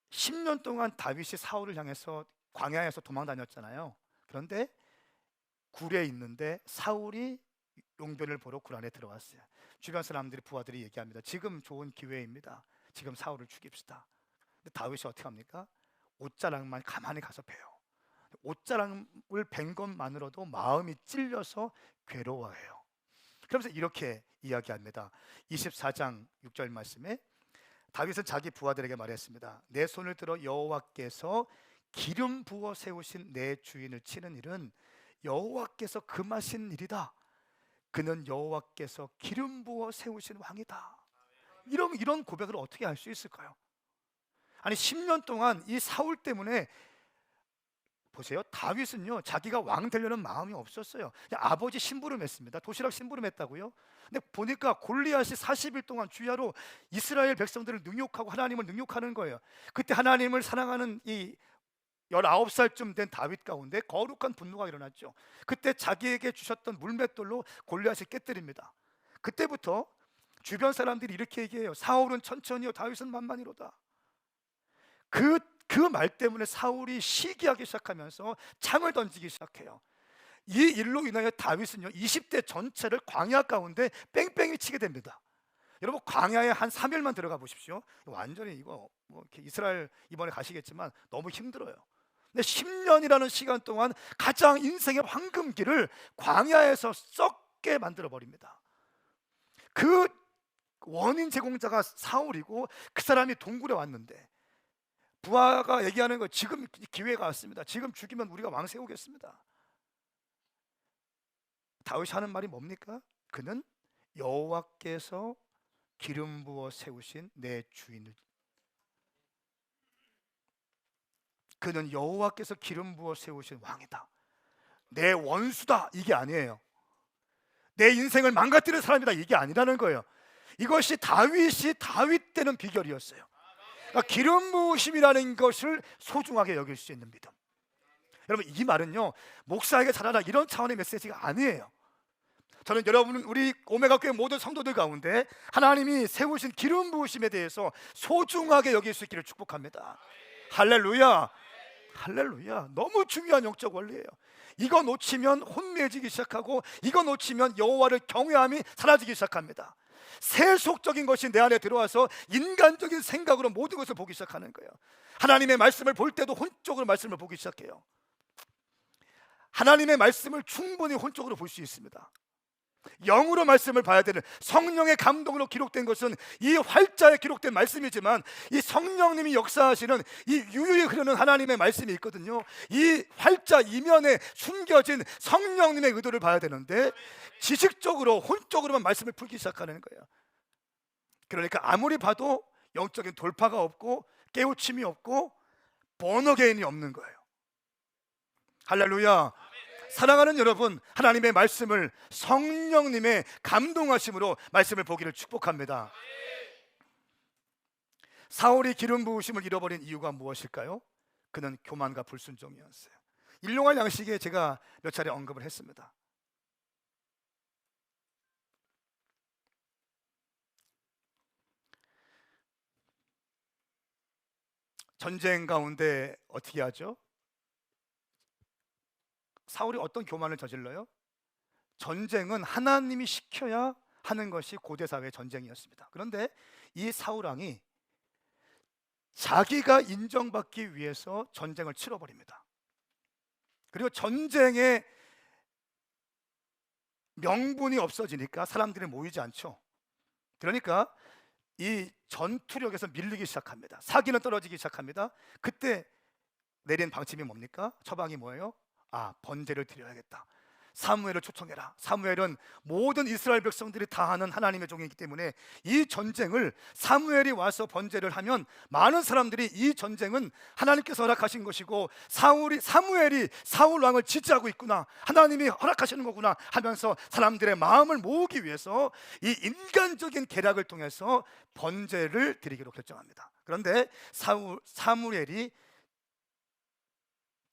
10년 동안 다윗이 사울을 향해서 광야에서 도망 다녔잖아요. 그런데 굴에 있는데 사울이 용변을 보러 굴 안에 들어왔어요. 주변 사람들이, 부하들이 얘기합니다. 지금 좋은 기회입니다. 지금 사울을 죽입시다. 근데 다윗이 어떻게 합니까? 옷자락만 가만히 가서 베요. 옷자락을 벤 것만으로도 마음이 찔려서 괴로워해요. 그러면서 이렇게 이야기합니다. 24장 6절 말씀에 다윗은 자기 부하들에게 말했습니다. 내 손을 들어 여호와께서 기름 부어 세우신 내 주인을 치는 일은 여호와께서 금하신 일이다. 그는 여호와께서 기름 부어 세우신 왕이다. 이런 고백을 어떻게 할 수 있을까요? 아니 10년 동안 이 사울 때문에, 보세요, 다윗은요 자기가 왕 되려는 마음이 없었어요. 그냥 아버지 심부름했습니다. 도시락 심부름했다고요. 근데 보니까 골리앗이 40일 동안 주야로 이스라엘 백성들을 능욕하고 하나님을 능욕하는 거예요. 그때 하나님을 사랑하는 이 19살쯤 된 다윗 가운데 거룩한 분노가 일어났죠. 그때 자기에게 주셨던 물맷돌로 골리앗을 깨뜨립니다. 그때부터 주변 사람들이 이렇게 얘기해요. 사울은 천천히요, 다윗은 만만히로다. 그 말 때문에 사울이 시기하기 시작하면서 창을 던지기 시작해요. 이 일로 인하여 다윗은요 20대 전체를 광야 가운데 뺑뺑이 치게 됩니다. 여러분, 광야에 한 3일만 들어가 보십시오. 완전히 이거 뭐 이렇게 이스라엘 이번에 가시겠지만 너무 힘들어요. 근데 10년이라는 시간 동안 가장 인생의 황금기를 광야에서 썩게 만들어 버립니다. 그 원인 제공자가 사울이고 그 사람이 동굴에 왔는데 부하가 얘기하는 거, 지금 기회가 왔습니다. 지금 죽이면 우리가 왕 세우겠습니다. 다윗이 하는 말이 뭡니까? 그는 여호와께서 기름 부어 세우신 내 주인을, 그는 여호와께서 기름 부어 세우신 왕이다, 내 원수다, 이게 아니에요. 내 인생을 망가뜨리는 사람이다, 이게 아니라는 거예요. 이것이 다윗이 다윗 되는 비결이었어요. 그러니까 기름 부으심이라는 것을 소중하게 여길 수 있는 믿음. 여러분, 이 말은요 목사에게 잘하라 이런 차원의 메시지가 아니에요. 저는 여러분, 우리 오메가 교회 모든 성도들 가운데 하나님이 세우신 기름 부으심에 대해서 소중하게 여길 수 있기를 축복합니다. 할렐루야, 할렐루야. 너무 중요한 영적 원리예요. 이거 놓치면 혼내지기 시작하고, 이거 놓치면 여호와를 경외함이 사라지기 시작합니다. 세속적인 것이 내 안에 들어와서 인간적인 생각으로 모든 것을 보기 시작하는 거예요. 하나님의 말씀을 볼 때도 혼적으로 말씀을 보기 시작해요. 하나님의 말씀을 충분히 혼적으로 볼 수 있습니다. 영으로 말씀을 봐야 되는, 성령의 감동으로 기록된 것은 이 활자에 기록된 말씀이지만, 이 성령님이 역사하시는 이 유유히 흐르는 하나님의 말씀이 있거든요. 이 활자 이면에 숨겨진 성령님의 의도를 봐야 되는데 지식적으로 혼적으로만 말씀을 풀기 시작하는 거예요. 그러니까 아무리 봐도 영적인 돌파가 없고 깨우침이 없고 번어게인이 없는 거예요. 할렐루야. 사랑하는 여러분, 하나님의 말씀을 성령님의 감동하심으로 말씀을 보기를 축복합니다. 사울이 기름 부으심을 잃어버린 이유가 무엇일까요? 그는 교만과 불순종이었어요. 일용할 양식에 제가 몇 차례 언급을 했습니다. 전쟁 가운데 어떻게 하죠? 사울이 어떤 교만을 저질러요? 전쟁은 하나님이 시켜야 하는 것이 고대 사회의 전쟁이었습니다. 그런데 이 사울 왕이 자기가 인정받기 위해서 전쟁을 치러버립니다. 그리고 전쟁의 명분이 없어지니까 사람들이 모이지 않죠. 그러니까 이 전투력에서 밀리기 시작합니다. 사기는 떨어지기 시작합니다. 그때 내린 방침이 뭡니까? 처방이 뭐예요? 번제를 드려야겠다. 사무엘을 초청해라. 사무엘은 모든 이스라엘 백성들이 다 하는 하나님의 종이기 때문에 이 전쟁을 사무엘이 와서 번제를 하면 많은 사람들이 이 전쟁은 하나님께서 허락하신 것이고 사무엘이 사울 왕을 지지하고 있구나, 하나님이 허락하시는 거구나 하면서 사람들의 마음을 모으기 위해서 이 인간적인 계략을 통해서 번제를 드리기로 결정합니다. 그런데 사무엘이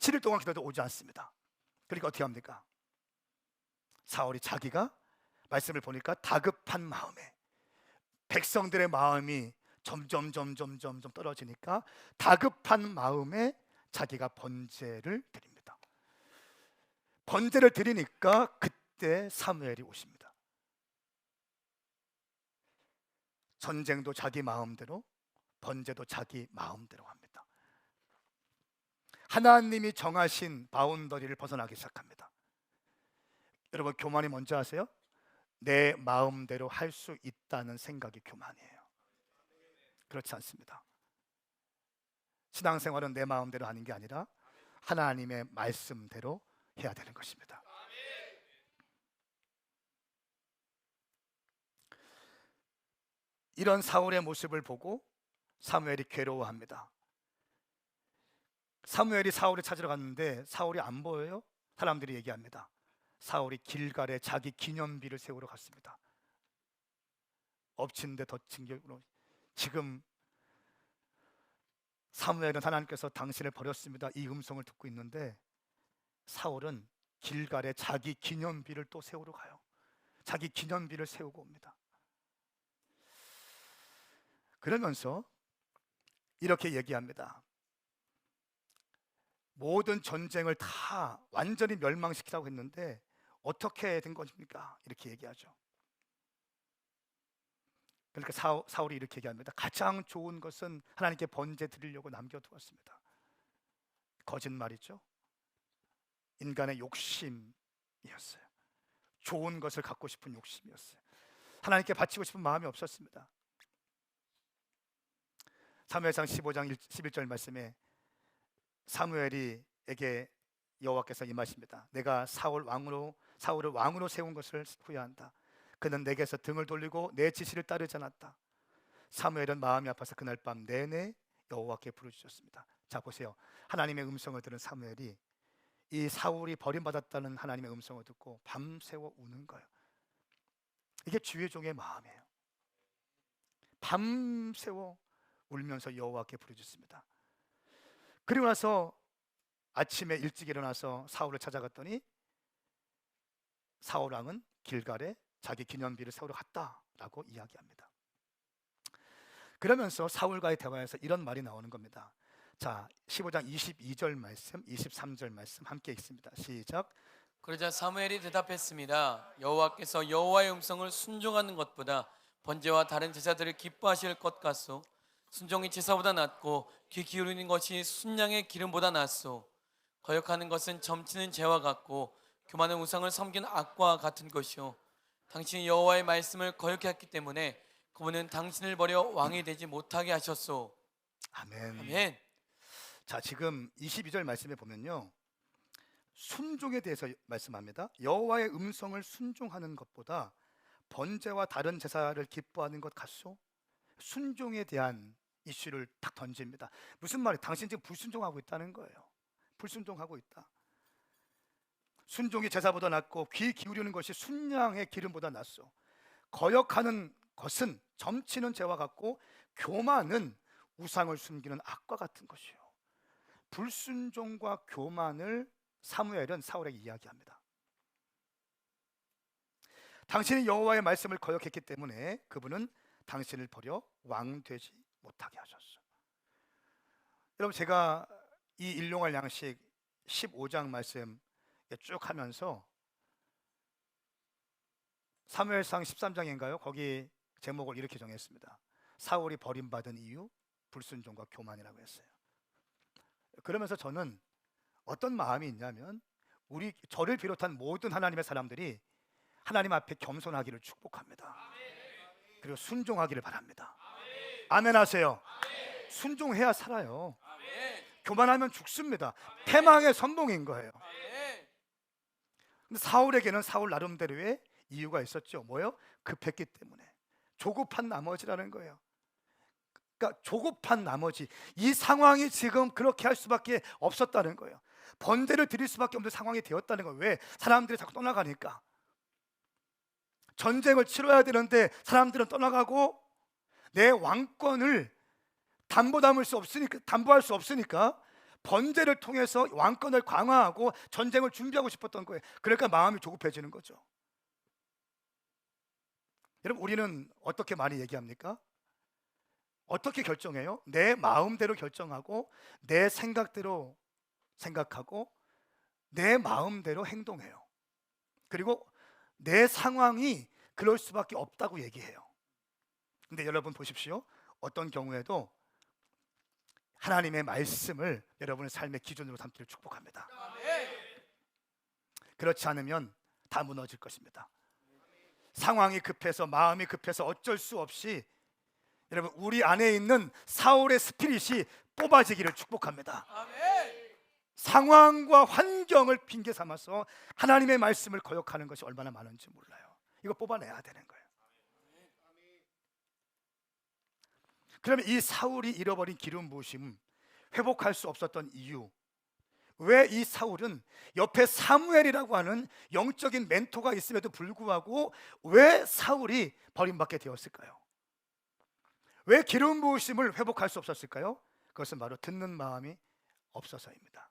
7일 동안 기도해도 오지 않습니다. 그러니까 어떻게 합니까? 사울이 자기가 말씀을 보니까 다급한 마음에, 백성들의 마음이 점점 떨어지니까 다급한 마음에 자기가 번제를 드립니다. 번제를 드리니까 그때 사무엘이 오십니다. 전쟁도 자기 마음대로, 번제도 자기 마음대로 합니다. 하나님이 정하신 바운더리를 벗어나기 시작합니다. 여러분, 교만이 뭔지 아세요? 내 마음대로 할 수 있다는 생각이 교만이에요. 그렇지 않습니다. 신앙생활은 내 마음대로 하는 게 아니라 하나님의 말씀대로 해야 되는 것입니다. 이런 사울의 모습을 보고 사무엘이 괴로워합니다. 사무엘이 사울을 찾으러 갔는데 사울이 안 보여요? 사람들이 얘기합니다. 사울이 길갈에 자기 기념비를 세우러 갔습니다. 엎친 데 덮친 격으로, 지금 사무엘은 하나님께서 당신을 버렸습니다, 이 음성을 듣고 있는데 사울은 길갈에 자기 기념비를 또 세우러 가요. 자기 기념비를 세우고 옵니다. 그러면서 이렇게 얘기합니다. 모든 전쟁을 다 완전히 멸망시키라고 했는데 어떻게 된 것입니까? 이렇게 얘기하죠. 그러니까 사울이 이렇게 얘기합니다. 가장 좋은 것은 하나님께 번제 드리려고 남겨두었습니다. 거짓말이죠. 인간의 욕심이었어요. 좋은 것을 갖고 싶은 욕심이었어요. 하나님께 바치고 싶은 마음이 없었습니다. 사무엘상 15장 11절 말씀에 사무엘이에게 여호와께서 임하십니다. 내가 사울을 왕으로 세운 것을 후회한다. 그는 내게서 등을 돌리고 내 지시를 따르지 않았다. 사무엘은 마음이 아파서 그날 밤 내내 여호와께 부르짖었습니다. 자, 보세요. 하나님의 음성을 들은 사무엘이 이 사울이 버림받았다는 하나님의 음성을 듣고 밤새워 우는 거예요. 이게 주의 종의 마음이에요. 밤새워 울면서 여호와께 부르짖습니다. 그리고 나서 아침에 일찍 일어나서 사울을 찾아갔더니 사울 왕은 길갈에 자기 기념비를 세우러 갔다라고 이야기합니다. 그러면서 사울과의 대화에서 이런 말이 나오는 겁니다. 자, 15장 22절 말씀, 23절 말씀 함께 읽습니다. 시작. 그러자 사무엘이 대답했습니다. 여호와께서 여호와의 음성을 순종하는 것보다 번제와 다른 제사들을 기뻐하실 것 같소. 순종이 제사보다 낫고 귀 기울이는 것이 순양의 기름보다 낫소. 거역하는 것은 점치는 죄와 같고 교만한 우상을 섬기는 악과 같은 것이요. 당신이 여호와의 말씀을 거역했기 때문에 그분은 당신을 버려 왕이 되지 못하게 하셨소. 아멘. 아멘. 자, 지금 22절 말씀에 보면요, 순종에 대해서 말씀합니다. 여호와의 음성을 순종하는 것보다 번제와 다른 제사를 기뻐하는 것 같소? 순종에 대한 이슈를 딱 던집니다. 무슨 말이에요? 당신 지금 불순종하고 있다는 거예요. 불순종하고 있다. 순종이 제사보다 낫고 귀 기울이는 것이 순양의 기름보다 낫소. 거역하는 것은 점치는 죄와 같고 교만은 우상을 숨기는 악과 같은 것이요. 불순종과 교만을 사무엘은 사울에게 이야기합니다. 당신이 여호와의 말씀을 거역했기 때문에 그분은 당신을 버려 왕 되지 못하게 하셨어. 여러분, 제가 이 일용할 양식 15장 말씀 쭉 하면서 사무엘상 13장인가요? 거기 제목을 이렇게 정했습니다. 사울이 버림받은 이유, 불순종과 교만이라고 했어요. 그러면서 저는 어떤 마음이 있냐면, 저를 비롯한 모든 하나님의 사람들이 하나님 앞에 겸손하기를 축복합니다. 그리고 순종하기를 바랍니다. 아멘 하세요. 순종해야 살아요. 교만하면 죽습니다. 패망의 선봉인 거예요. 근데 사울에게는 사울 나름대로의 이유가 있었죠. 뭐요? 급했기 때문에. 조급한 나머지라는 거예요. 그러니까 조급한 나머지, 이 상황이 지금 그렇게 할 수밖에 없었다는 거예요. 번제를 드릴 수밖에 없는 상황이 되었다는 거예요. 왜? 사람들이 자꾸 떠나가니까. 전쟁을 치러야 되는데 사람들은 떠나가고 내 왕권을 담보할 수 없으니까 번제를 통해서 왕권을 강화하고 전쟁을 준비하고 싶었던 거예요. 그러니까 마음이 조급해지는 거죠. 여러분, 우리는 어떻게 많이 얘기합니까? 어떻게 결정해요? 내 마음대로 결정하고 내 생각대로 생각하고 내 마음대로 행동해요. 그리고 내 상황이 그럴 수밖에 없다고 얘기해요. 근데 여러분 보십시오. 어떤 경우에도 하나님의 말씀을 여러분의 삶의 기준으로 삼기를 축복합니다. 그렇지 않으면 다 무너질 것입니다. 상황이 급해서, 마음이 급해서 어쩔 수 없이 여러분, 우리 안에 있는 사울의 스피릿이 뽑아지기를 축복합니다. 상황과 환경을 핑계 삼아서 하나님의 말씀을 거역하는 것이 얼마나 많은지 몰라요. 이거 뽑아내야 되는 거예요. 그러면 이 사울이 잃어버린 기름 부으심, 회복할 수 없었던 이유, 왜 이 사울은 옆에 사무엘이라고 하는 영적인 멘토가 있음에도 불구하고 왜 사울이 버림받게 되었을까요? 왜 기름 부으심을 회복할 수 없었을까요? 그것은 바로 듣는 마음이 없어서입니다.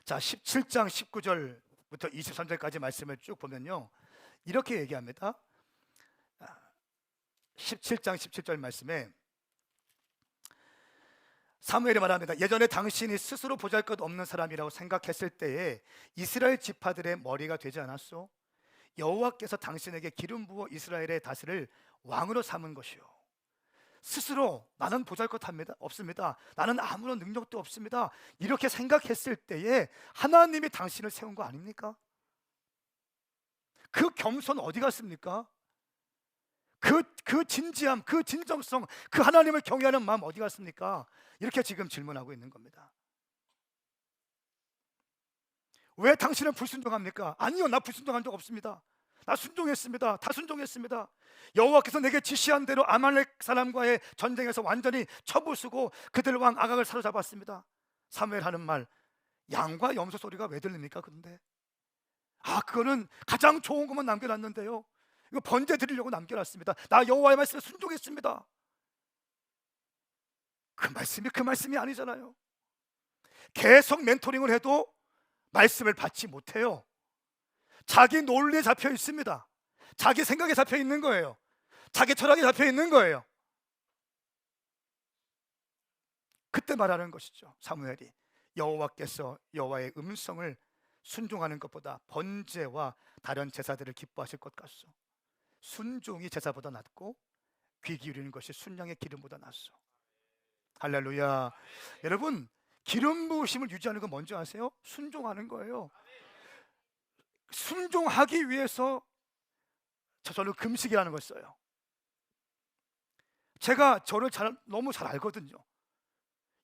자, 17장 19절부터 23절까지 말씀을 쭉 보면요, 이렇게 얘기합니다. 17장 17절 말씀에 사무엘이 말합니다. 예전에 당신이 스스로 보잘것없는 사람이라고 생각했을 때에 이스라엘 지파들의 머리가 되지 않았소? 여호와께서 당신에게 기름 부어 이스라엘의 다스를 왕으로 삼은 것이요. 스스로 나는 보잘것합니다. 없습니다. 나는 아무런 능력도 없습니다. 이렇게 생각했을 때에 하나님이 당신을 세운 거 아닙니까? 그 겸손 어디 갔습니까? 그 진지함, 그 진정성, 그 하나님을 경외하는 마음 어디 갔습니까? 이렇게 지금 질문하고 있는 겁니다. 왜 당신은 불순종합니까? 아니요, 나 불순종한 적 없습니다. 나 순종했습니다. 다 순종했습니다. 여호와께서 내게 지시한 대로 아말렉 사람과의 전쟁에서 완전히 쳐부수고 그들 왕 아각을 사로잡았습니다. 사무엘 하는 말, 양과 염소 소리가 왜 들립니까? 그런데 그거는 가장 좋은 것만 남겨놨는데요, 이거 번제 드리려고 남겨놨습니다. 나 여호와의 말씀에 순종했습니다. 그 말씀이 아니잖아요. 계속 멘토링을 해도 말씀을 받지 못해요. 자기 논리에 잡혀 있습니다. 자기 생각에 잡혀 있는 거예요. 자기 철학에 잡혀 있는 거예요. 그때 말하는 것이죠. 사무엘이 여호와께서 여호와의 음성을 순종하는 것보다 번제와 다른 제사들을 기뻐하실 것 같소. 순종이 제사보다 낫고 귀 기울이는 것이 순양의 기름보다 낫소. 할렐루야. 여러분, 기름 부으심을 유지하는 건 뭔지 아세요? 순종하는 거예요. 순종하기 위해서 저는 금식이라는 걸 써요. 제가 저를 너무 잘 알거든요.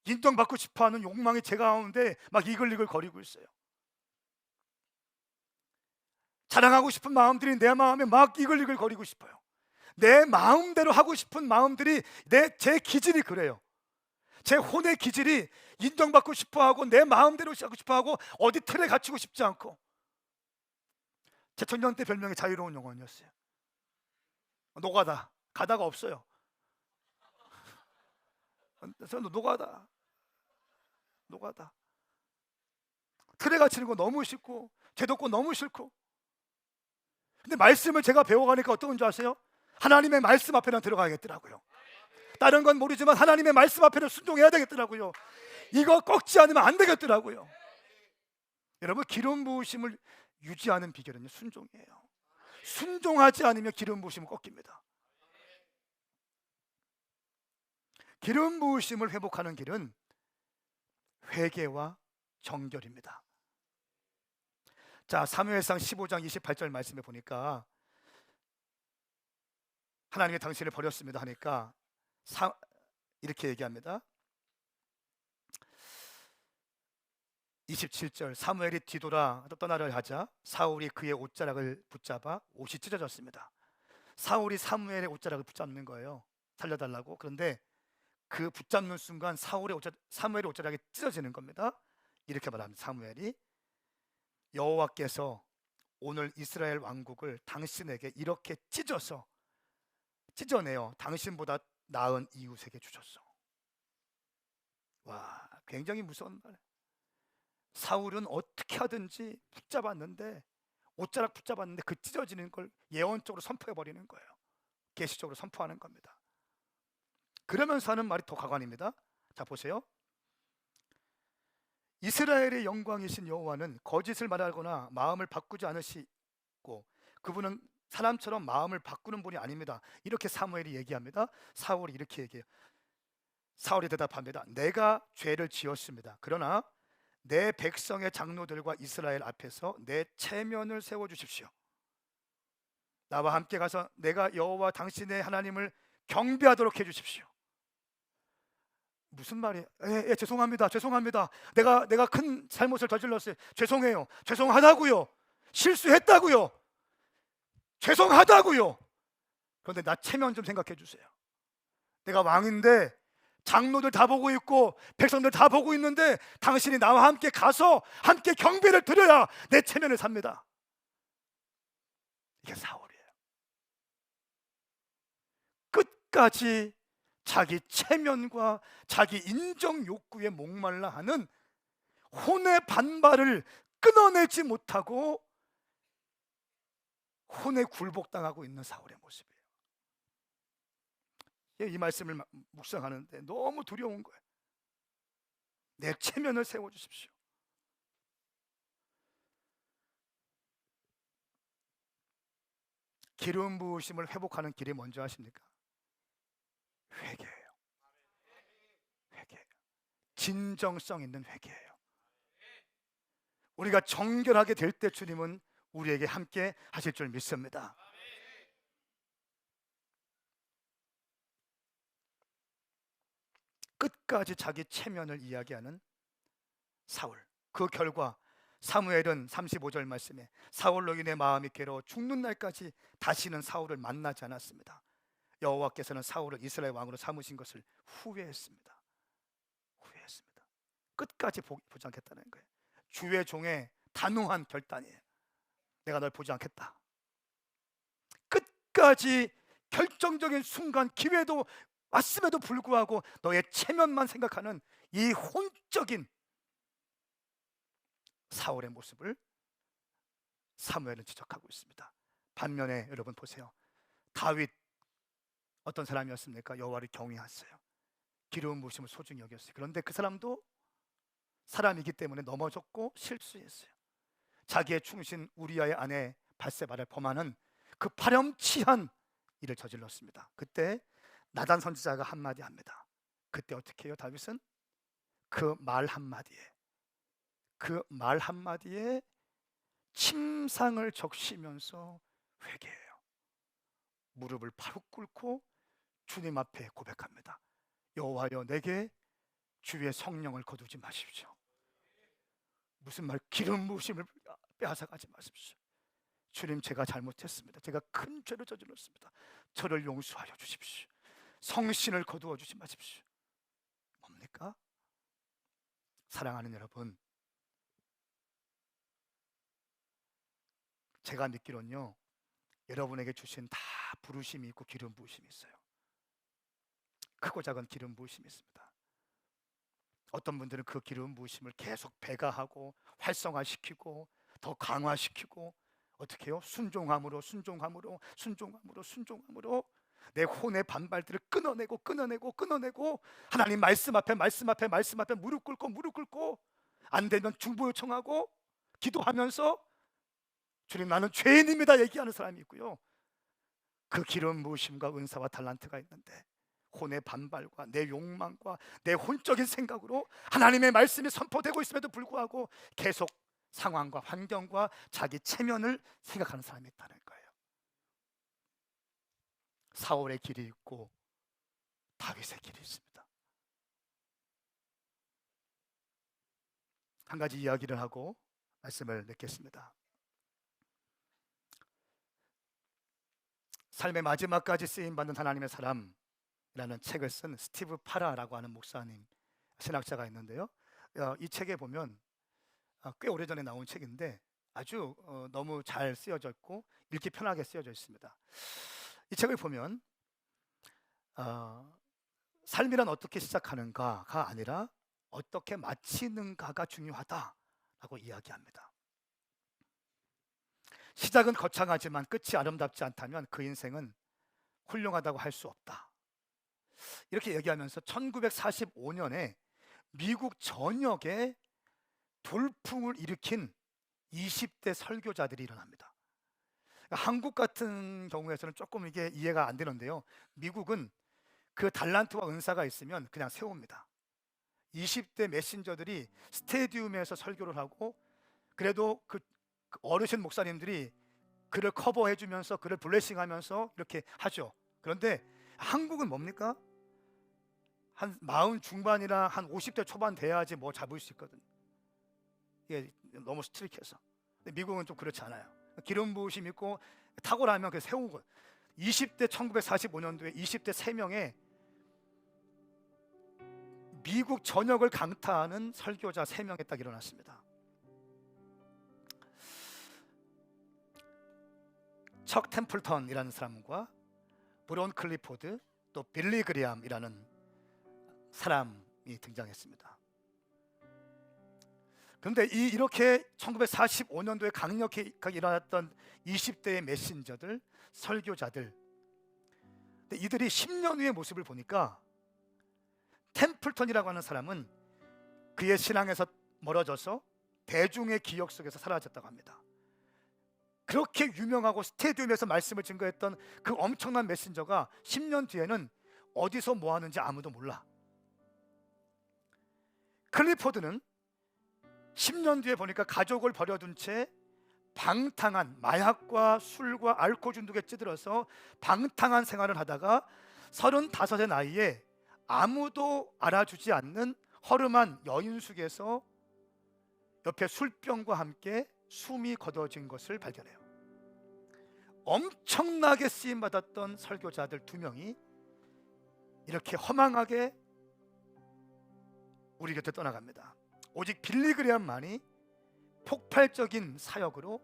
인정받고 싶어하는 욕망이 제 가운데 막 이글이글 거리고 있어요. 자랑하고 싶은 마음들이 내 마음에 막 이글이글 거리고 싶어요. 내 마음대로 하고 싶은 마음들이 제 기질이 그래요. 제 혼의 기질이 인정받고 싶어하고 내 마음대로 하고 싶어하고 어디 틀에 갇히고 싶지 않고. 제 청년 때 별명이 자유로운 영혼이었어요. 노가다, 가다가 없어요. 저는 노가다. 틀에 갇히는 거 너무 싫고 죄독고 너무 싫고. 근데 말씀을 제가 배워가니까 어떤 줄 아세요? 하나님의 말씀 앞에는 들어가야겠더라고요. 다른 건 모르지만 하나님의 말씀 앞에는 순종해야 되겠더라고요. 이거 꺾지 않으면 안 되겠더라고요. 여러분, 기름 부으심을 유지하는 비결은요, 순종이에요. 순종하지 않으면 기름 부으심은 꺾입니다. 기름 부으심을 회복하는 길은 회개와 정결입니다. 자, 사무엘상 15장 28절 말씀에 보니까 하나님이 당신을 버렸습니다 하니까 이렇게 얘기합니다. 27절, 사무엘이 뒤돌아 떠나려 하자 사울이 그의 옷자락을 붙잡아 옷이 찢어졌습니다. 사울이 사무엘의 옷자락을 붙잡는 거예요. 살려달라고. 그런데 그 붙잡는 순간 사무엘의 옷자락이 찢어지는 겁니다. 이렇게 말합니다. 사무엘이 여호와께서 오늘 이스라엘 왕국을 당신에게 이렇게 찢어내어 당신보다 나은 이웃에게 주셨어. 와, 굉장히 무서운 말. 사울은 어떻게 하든지 옷자락 붙잡았는데 그 찢어지는 걸 예언적으로 선포해 버리는 거예요. 계시적으로 선포하는 겁니다. 그러면서 하는 말이 더 가관입니다. 자, 보세요. 이스라엘의 영광이신 여호와는 거짓을 말하거나 마음을 바꾸지 않으시고 그분은 사람처럼 마음을 바꾸는 분이 아닙니다. 이렇게 사무엘이 얘기합니다. 사울이 이렇게 얘기해요. 사울이 대답합니다. 내가 죄를 지었습니다. 그러나 내 백성의 장로들과 이스라엘 앞에서 내 체면을 세워주십시오. 나와 함께 가서 내가 여호와 당신의 하나님을 경배하도록 해주십시오. 무슨 말이에요? 죄송합니다. 내가 큰 잘못을 저질렀어요. 죄송해요. 죄송하다고요. 실수했다고요. 죄송하다고요. 그런데 나 체면 좀 생각해 주세요. 내가 왕인데 장로들 다 보고 있고 백성들 다 보고 있는데 당신이 나와 함께 가서 함께 경배를 드려야 내 체면을 삽니다. 이게 사울이에요. 끝까지 자기 체면과 자기 인정 욕구에 목말라 하는 혼의 반발을 끊어내지 못하고 혼에 굴복당하고 있는 사울의 모습이에요. 이 말씀을 묵상하는데 너무 두려운 거예요. 내 체면을 세워주십시오. 기름 부으심을 회복하는 길이 뭔지 아십니까? 회개. 진정성 있는 회개예요. 우리가 정결하게 될 때 주님은 우리에게 함께 하실 줄 믿습니다. 끝까지 자기 체면을 이야기하는 사울. 그 결과 사무엘은 35절 말씀에 사울로 인해 마음이 괴로워 죽는 날까지 다시는 사울을 만나지 않았습니다. 여호와께서는 사울을 이스라엘 왕으로 삼으신 것을 후회했습니다. 끝까지 보지 않겠다는 거예요. 주의 종의 단호한 결단이에요. 내가 널 보지 않겠다. 끝까지 결정적인 순간 기회도 왔음에도 불구하고 너의 체면만 생각하는 이 혼적인 사울의 모습을 사무엘은 지적하고 있습니다. 반면에 여러분 보세요. 다윗 어떤 사람이었습니까? 여호와를 경외했어요. 기름 부으심을 소중히 여겼어요. 그런데 그 사람도 사람이기 때문에 넘어졌고 실수했어요. 자기의 충신 우리아의 아내 밧세바를 범하는 그 파렴치한 일을 저질렀습니다. 그때 나단 선지자가 한마디 합니다. 그때 어떻게 해요? 다윗은 그 말 한마디에 침상을 적시면서 회개해요. 무릎을 바로 꿇고 주님 앞에 고백합니다. 여호와여, 내게 주의 성령을 거두지 마십시오. 무슨 말, 기름 부으심을 빼앗아가지 마십시오. 주님, 제가 잘못했습니다. 제가 큰 죄를 저질렀습니다. 저를 용서하여 주십시오. 성신을 거두어 주지 마십시오. 뭡니까? 사랑하는 여러분, 제가 믿기로는요, 여러분에게 주신 다 부르심이 있고 기름 부으심이 있어요. 크고 작은 기름 부으심이 있습니다. 어떤 분들은 그 기름 부으심을 계속 배가하고 활성화시키고 더 강화시키고 어떻게 해요? 순종함으로 내 혼의 반발들을 끊어내고 하나님 말씀 앞에 무릎 꿇고 안 되면 중보 요청하고 기도하면서 주님, 나는 죄인입니다 얘기하는 사람이 있고요. 그 기름 부으심과 은사와 달란트가 있는데 혼의 반발과 내 욕망과 내 혼적인 생각으로 하나님의 말씀이 선포되고 있음에도 불구하고 계속 상황과 환경과 자기 체면을 생각하는 사람이 있다는 거예요. 사울의 길이 있고 다윗의 길이 있습니다. 한 가지 이야기를 하고 말씀을 맺겠습니다. 삶의 마지막까지 쓰임받는 하나님의 사람이라는 책을 쓴 스티브 파라라고 하는 목사님, 신학자가 있는데요. 이 책에 보면 꽤 오래전에 나온 책인데 아주 너무 잘 쓰여져 있고 읽기 편하게 쓰여져 있습니다. 이 책을 보면 삶이란 어떻게 시작하는가가 아니라 어떻게 마치는가가 중요하다라고 이야기합니다. 시작은 거창하지만 끝이 아름답지 않다면 그 인생은 훌륭하다고 할 수 없다. 이렇게 얘기하면서 1945년에 미국 전역에 돌풍을 일으킨 20대 설교자들이 일어납니다. 한국 같은 경우에서는 조금 이게 이해가 안 되는데요. 미국은 그 달란트와 은사가 있으면 그냥 세웁니다. 20대 메신저들이 스테디움에서 설교를 하고 그래도 그 어르신 목사님들이 그를 커버해 주면서 그를 블레싱하면서 이렇게 하죠. 그런데 한국은 뭡니까? 한 40 중반이나 한 50대 초반 돼야지 뭐 잡을 수 있거든요. 이게 너무 스트릭해서. 근데 미국은 좀 그렇지 않아요. 기름 부으심 있고 탁월하면 그 세우고 20대 1945년도에 20대 3명의 미국 전역을 강타하는 설교자 3명이 딱 일어났습니다. 척 템플턴이라는 사람과 브론 클리포드 또 빌리 그리암이라는 사람이 등장했습니다. 그런데 이렇게 1945년도에 강력히 일어났던 20대의 메신저들, 설교자들, 근데 이들이 10년 후의 모습을 보니까 템플턴이라고 하는 사람은 그의 신앙에서 멀어져서 대중의 기억 속에서 사라졌다고 합니다. 그렇게 유명하고 스테디움에서 말씀을 증거했던 그 엄청난 메신저가 10년 뒤에는 어디서 뭐 하는지 아무도 몰라. 클리포드는 10년 뒤에 보니까 가족을 버려둔 채 방탕한 마약과 술과 알코올 중독에 찌들어서 방탕한 생활을 하다가 35의 나이에 아무도 알아주지 않는 허름한 여인숙에서 옆에 술병과 함께 숨이 거둬진 것을 발견해요. 엄청나게 쓰임받았던 설교자들 2명이 이렇게 허망하게 우리 곁에 떠나갑니다. 오직 빌리 그레함만이 폭발적인 사역으로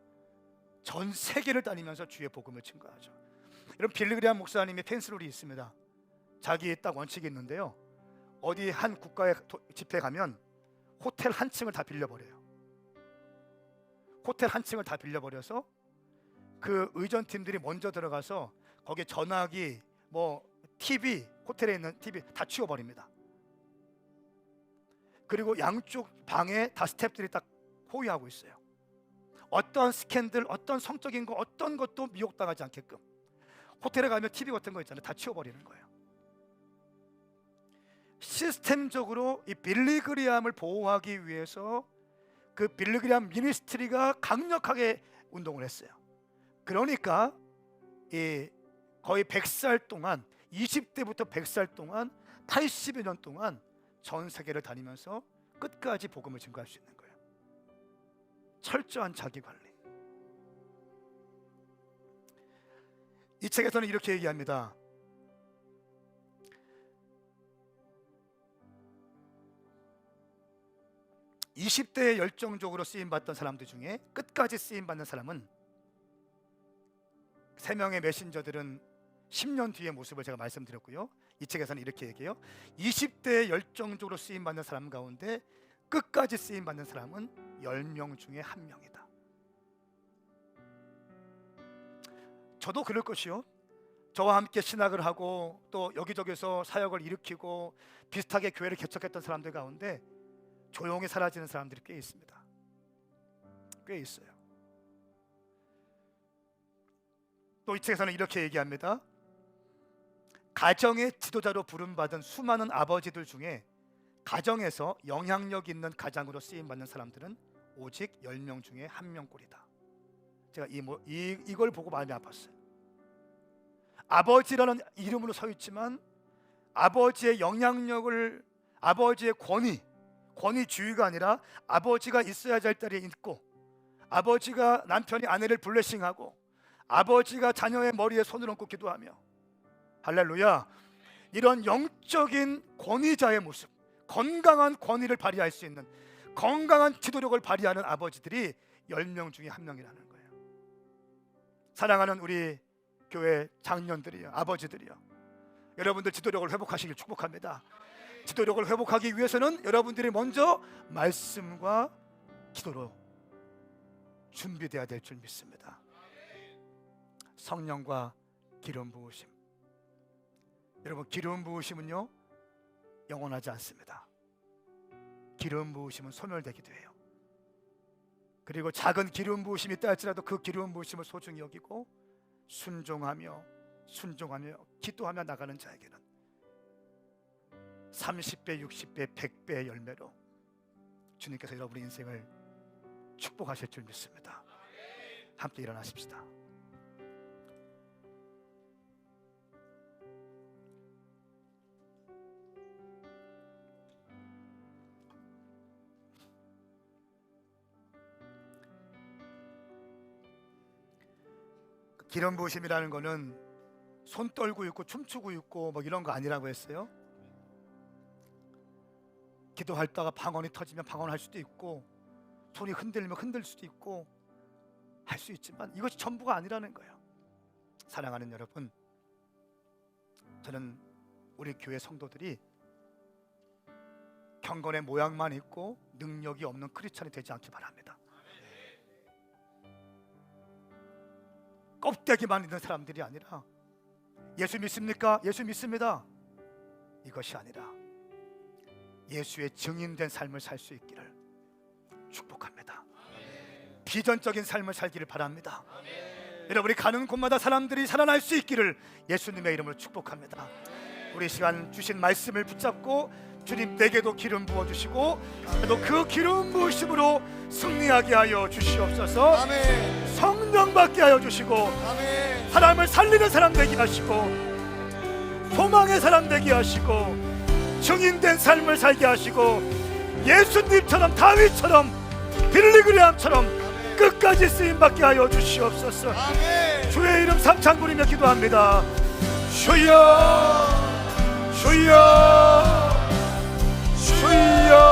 전 세계를 다니면서 주의 복음을 증거하죠. 여러분, 빌리 그레함 목사님의 펜스룰이 있습니다. 자기의 딱 원칙이 있는데요, 어디 한 국가의 집회 가면 호텔 한 층을 다 빌려버려요. 호텔 한 층을 다 빌려버려서 그 의전팀들이 먼저 들어가서 거기에 전화기, 뭐 TV, 호텔에 있는 TV 다 치워버립니다. 그리고 양쪽 방에 다 스태프들이 딱 호위하고 있어요. 어떤 스캔들, 어떤 성적인 거, 어떤 것도 미혹당하지 않게끔 호텔에 가면 TV 같은 거 있잖아요, 다 치워버리는 거예요. 시스템적으로 이 빌리 그레함을 보호하기 위해서 그 빌리 그레함 미니스트리가 강력하게 운동을 했어요. 그러니까 거의 100살 동안, 20대부터 100살 동안 80여 년 동안 전 세계를 다니면서 끝까지 복음을 증거할 수 있는 거예요. 철저한 자기관리. 이 책에서는 이렇게 얘기합니다. (20대에) 열정적으로 쓰임받던 사람들 중에 끝까지 쓰임받는 사람은 3명의 메신저들은 10년 뒤의 모습을 제가 말씀드렸고요. 이 책에서는 이렇게 얘기해요. 20대에 열정적으로 쓰임받는 사람 가운데 끝까지 쓰임받는 사람은 10명 중에 1명이다. 저도 그럴 것이요. 저와 함께 신학을 하고 또 여기저기서 사역을 일으키고 비슷하게 교회를 개척했던 사람들 가운데 조용히 사라지는 사람들이 꽤 있습니다. 꽤 있어요. 또 이 책에서는 이렇게 얘기합니다. 가정의 지도자로 부름받은 수많은 아버지들 중에 가정에서 영향력 있는 가장으로 쓰임받는 사람들은 오직 10명 중에 1명꼴이다. 제가 이걸 보고 마음이 아팠어요. 아버지라는 이름으로 서 있지만 아버지의 영향력을, 아버지의 권위주의가 아니라 아버지가 있어야 할 자리에 있고, 아버지가 남편이 아내를 블레싱하고, 아버지가 자녀의 머리에 손을 얹고 기도하며, 할렐루야, 이런 영적인 권위자의 모습, 건강한 권위를 발휘할 수 있는 건강한 지도력을 발휘하는 아버지들이 10명 중에 1명이라는 거예요. 사랑하는 우리 교회 장년들이요, 아버지들이요, 여러분들 지도력을 회복하시길 축복합니다. 지도력을 회복하기 위해서는 여러분들이 먼저 말씀과 기도로 준비되어야 될 줄 믿습니다. 성령과 기름 부으심. 여러분, 기름 부으심은요 영원하지 않습니다. 기름 부으심은 소멸되기도 해요. 그리고 작은 기름 부으심이 있다 할지라도 그 기름 부으심을 소중히 여기고 순종하며 기도하며 나가는 자에게는 30배, 60배, 100배의 열매로 주님께서 여러분의 인생을 축복하실 줄 믿습니다. 함께 일어나십시다. 기름 부으심이라는 거는 손 떨고 있고 춤추고 있고 뭐 이런 거 아니라고 했어요. 기도하다가 방언이 터지면 방언할 수도 있고, 손이 흔들리면 흔들 수도 있고 할 수 있지만 이것이 전부가 아니라는 거예요. 사랑하는 여러분, 저는 우리 교회 성도들이 경건의 모양만 있고 능력이 없는 크리스찬이 되지 않기 바랍니다. 껍데기만 있는 사람들이 아니라 예수 믿습니까? 예수 믿습니다. 이것이 아니라 예수의 증인된 삶을 살 수 있기를 축복합니다. 비전적인 삶을 살기를 바랍니다. 여러분이 가는 곳마다 사람들이 살아날 수 있기를 예수님의 이름으로 축복합니다. 우리 시간 주신 말씀을 붙잡고 주님 내게도 기름 부어주시고 또 그 기름 부으심으로 승리하게 하여 주시옵소서. 아멘. 성령 받게 하여 주시고 아멘. 사람을 살리는 사람 되게 하시고 소망의 사람 되게 하시고 증인된 삶을 살게 하시고 예수님처럼 다윗처럼 빌리그레암처럼 끝까지 쓰임받게 하여 주시옵소서. 아멘. 주의 이름 삼창 부리며 기도합니다. 주여 주여 주여.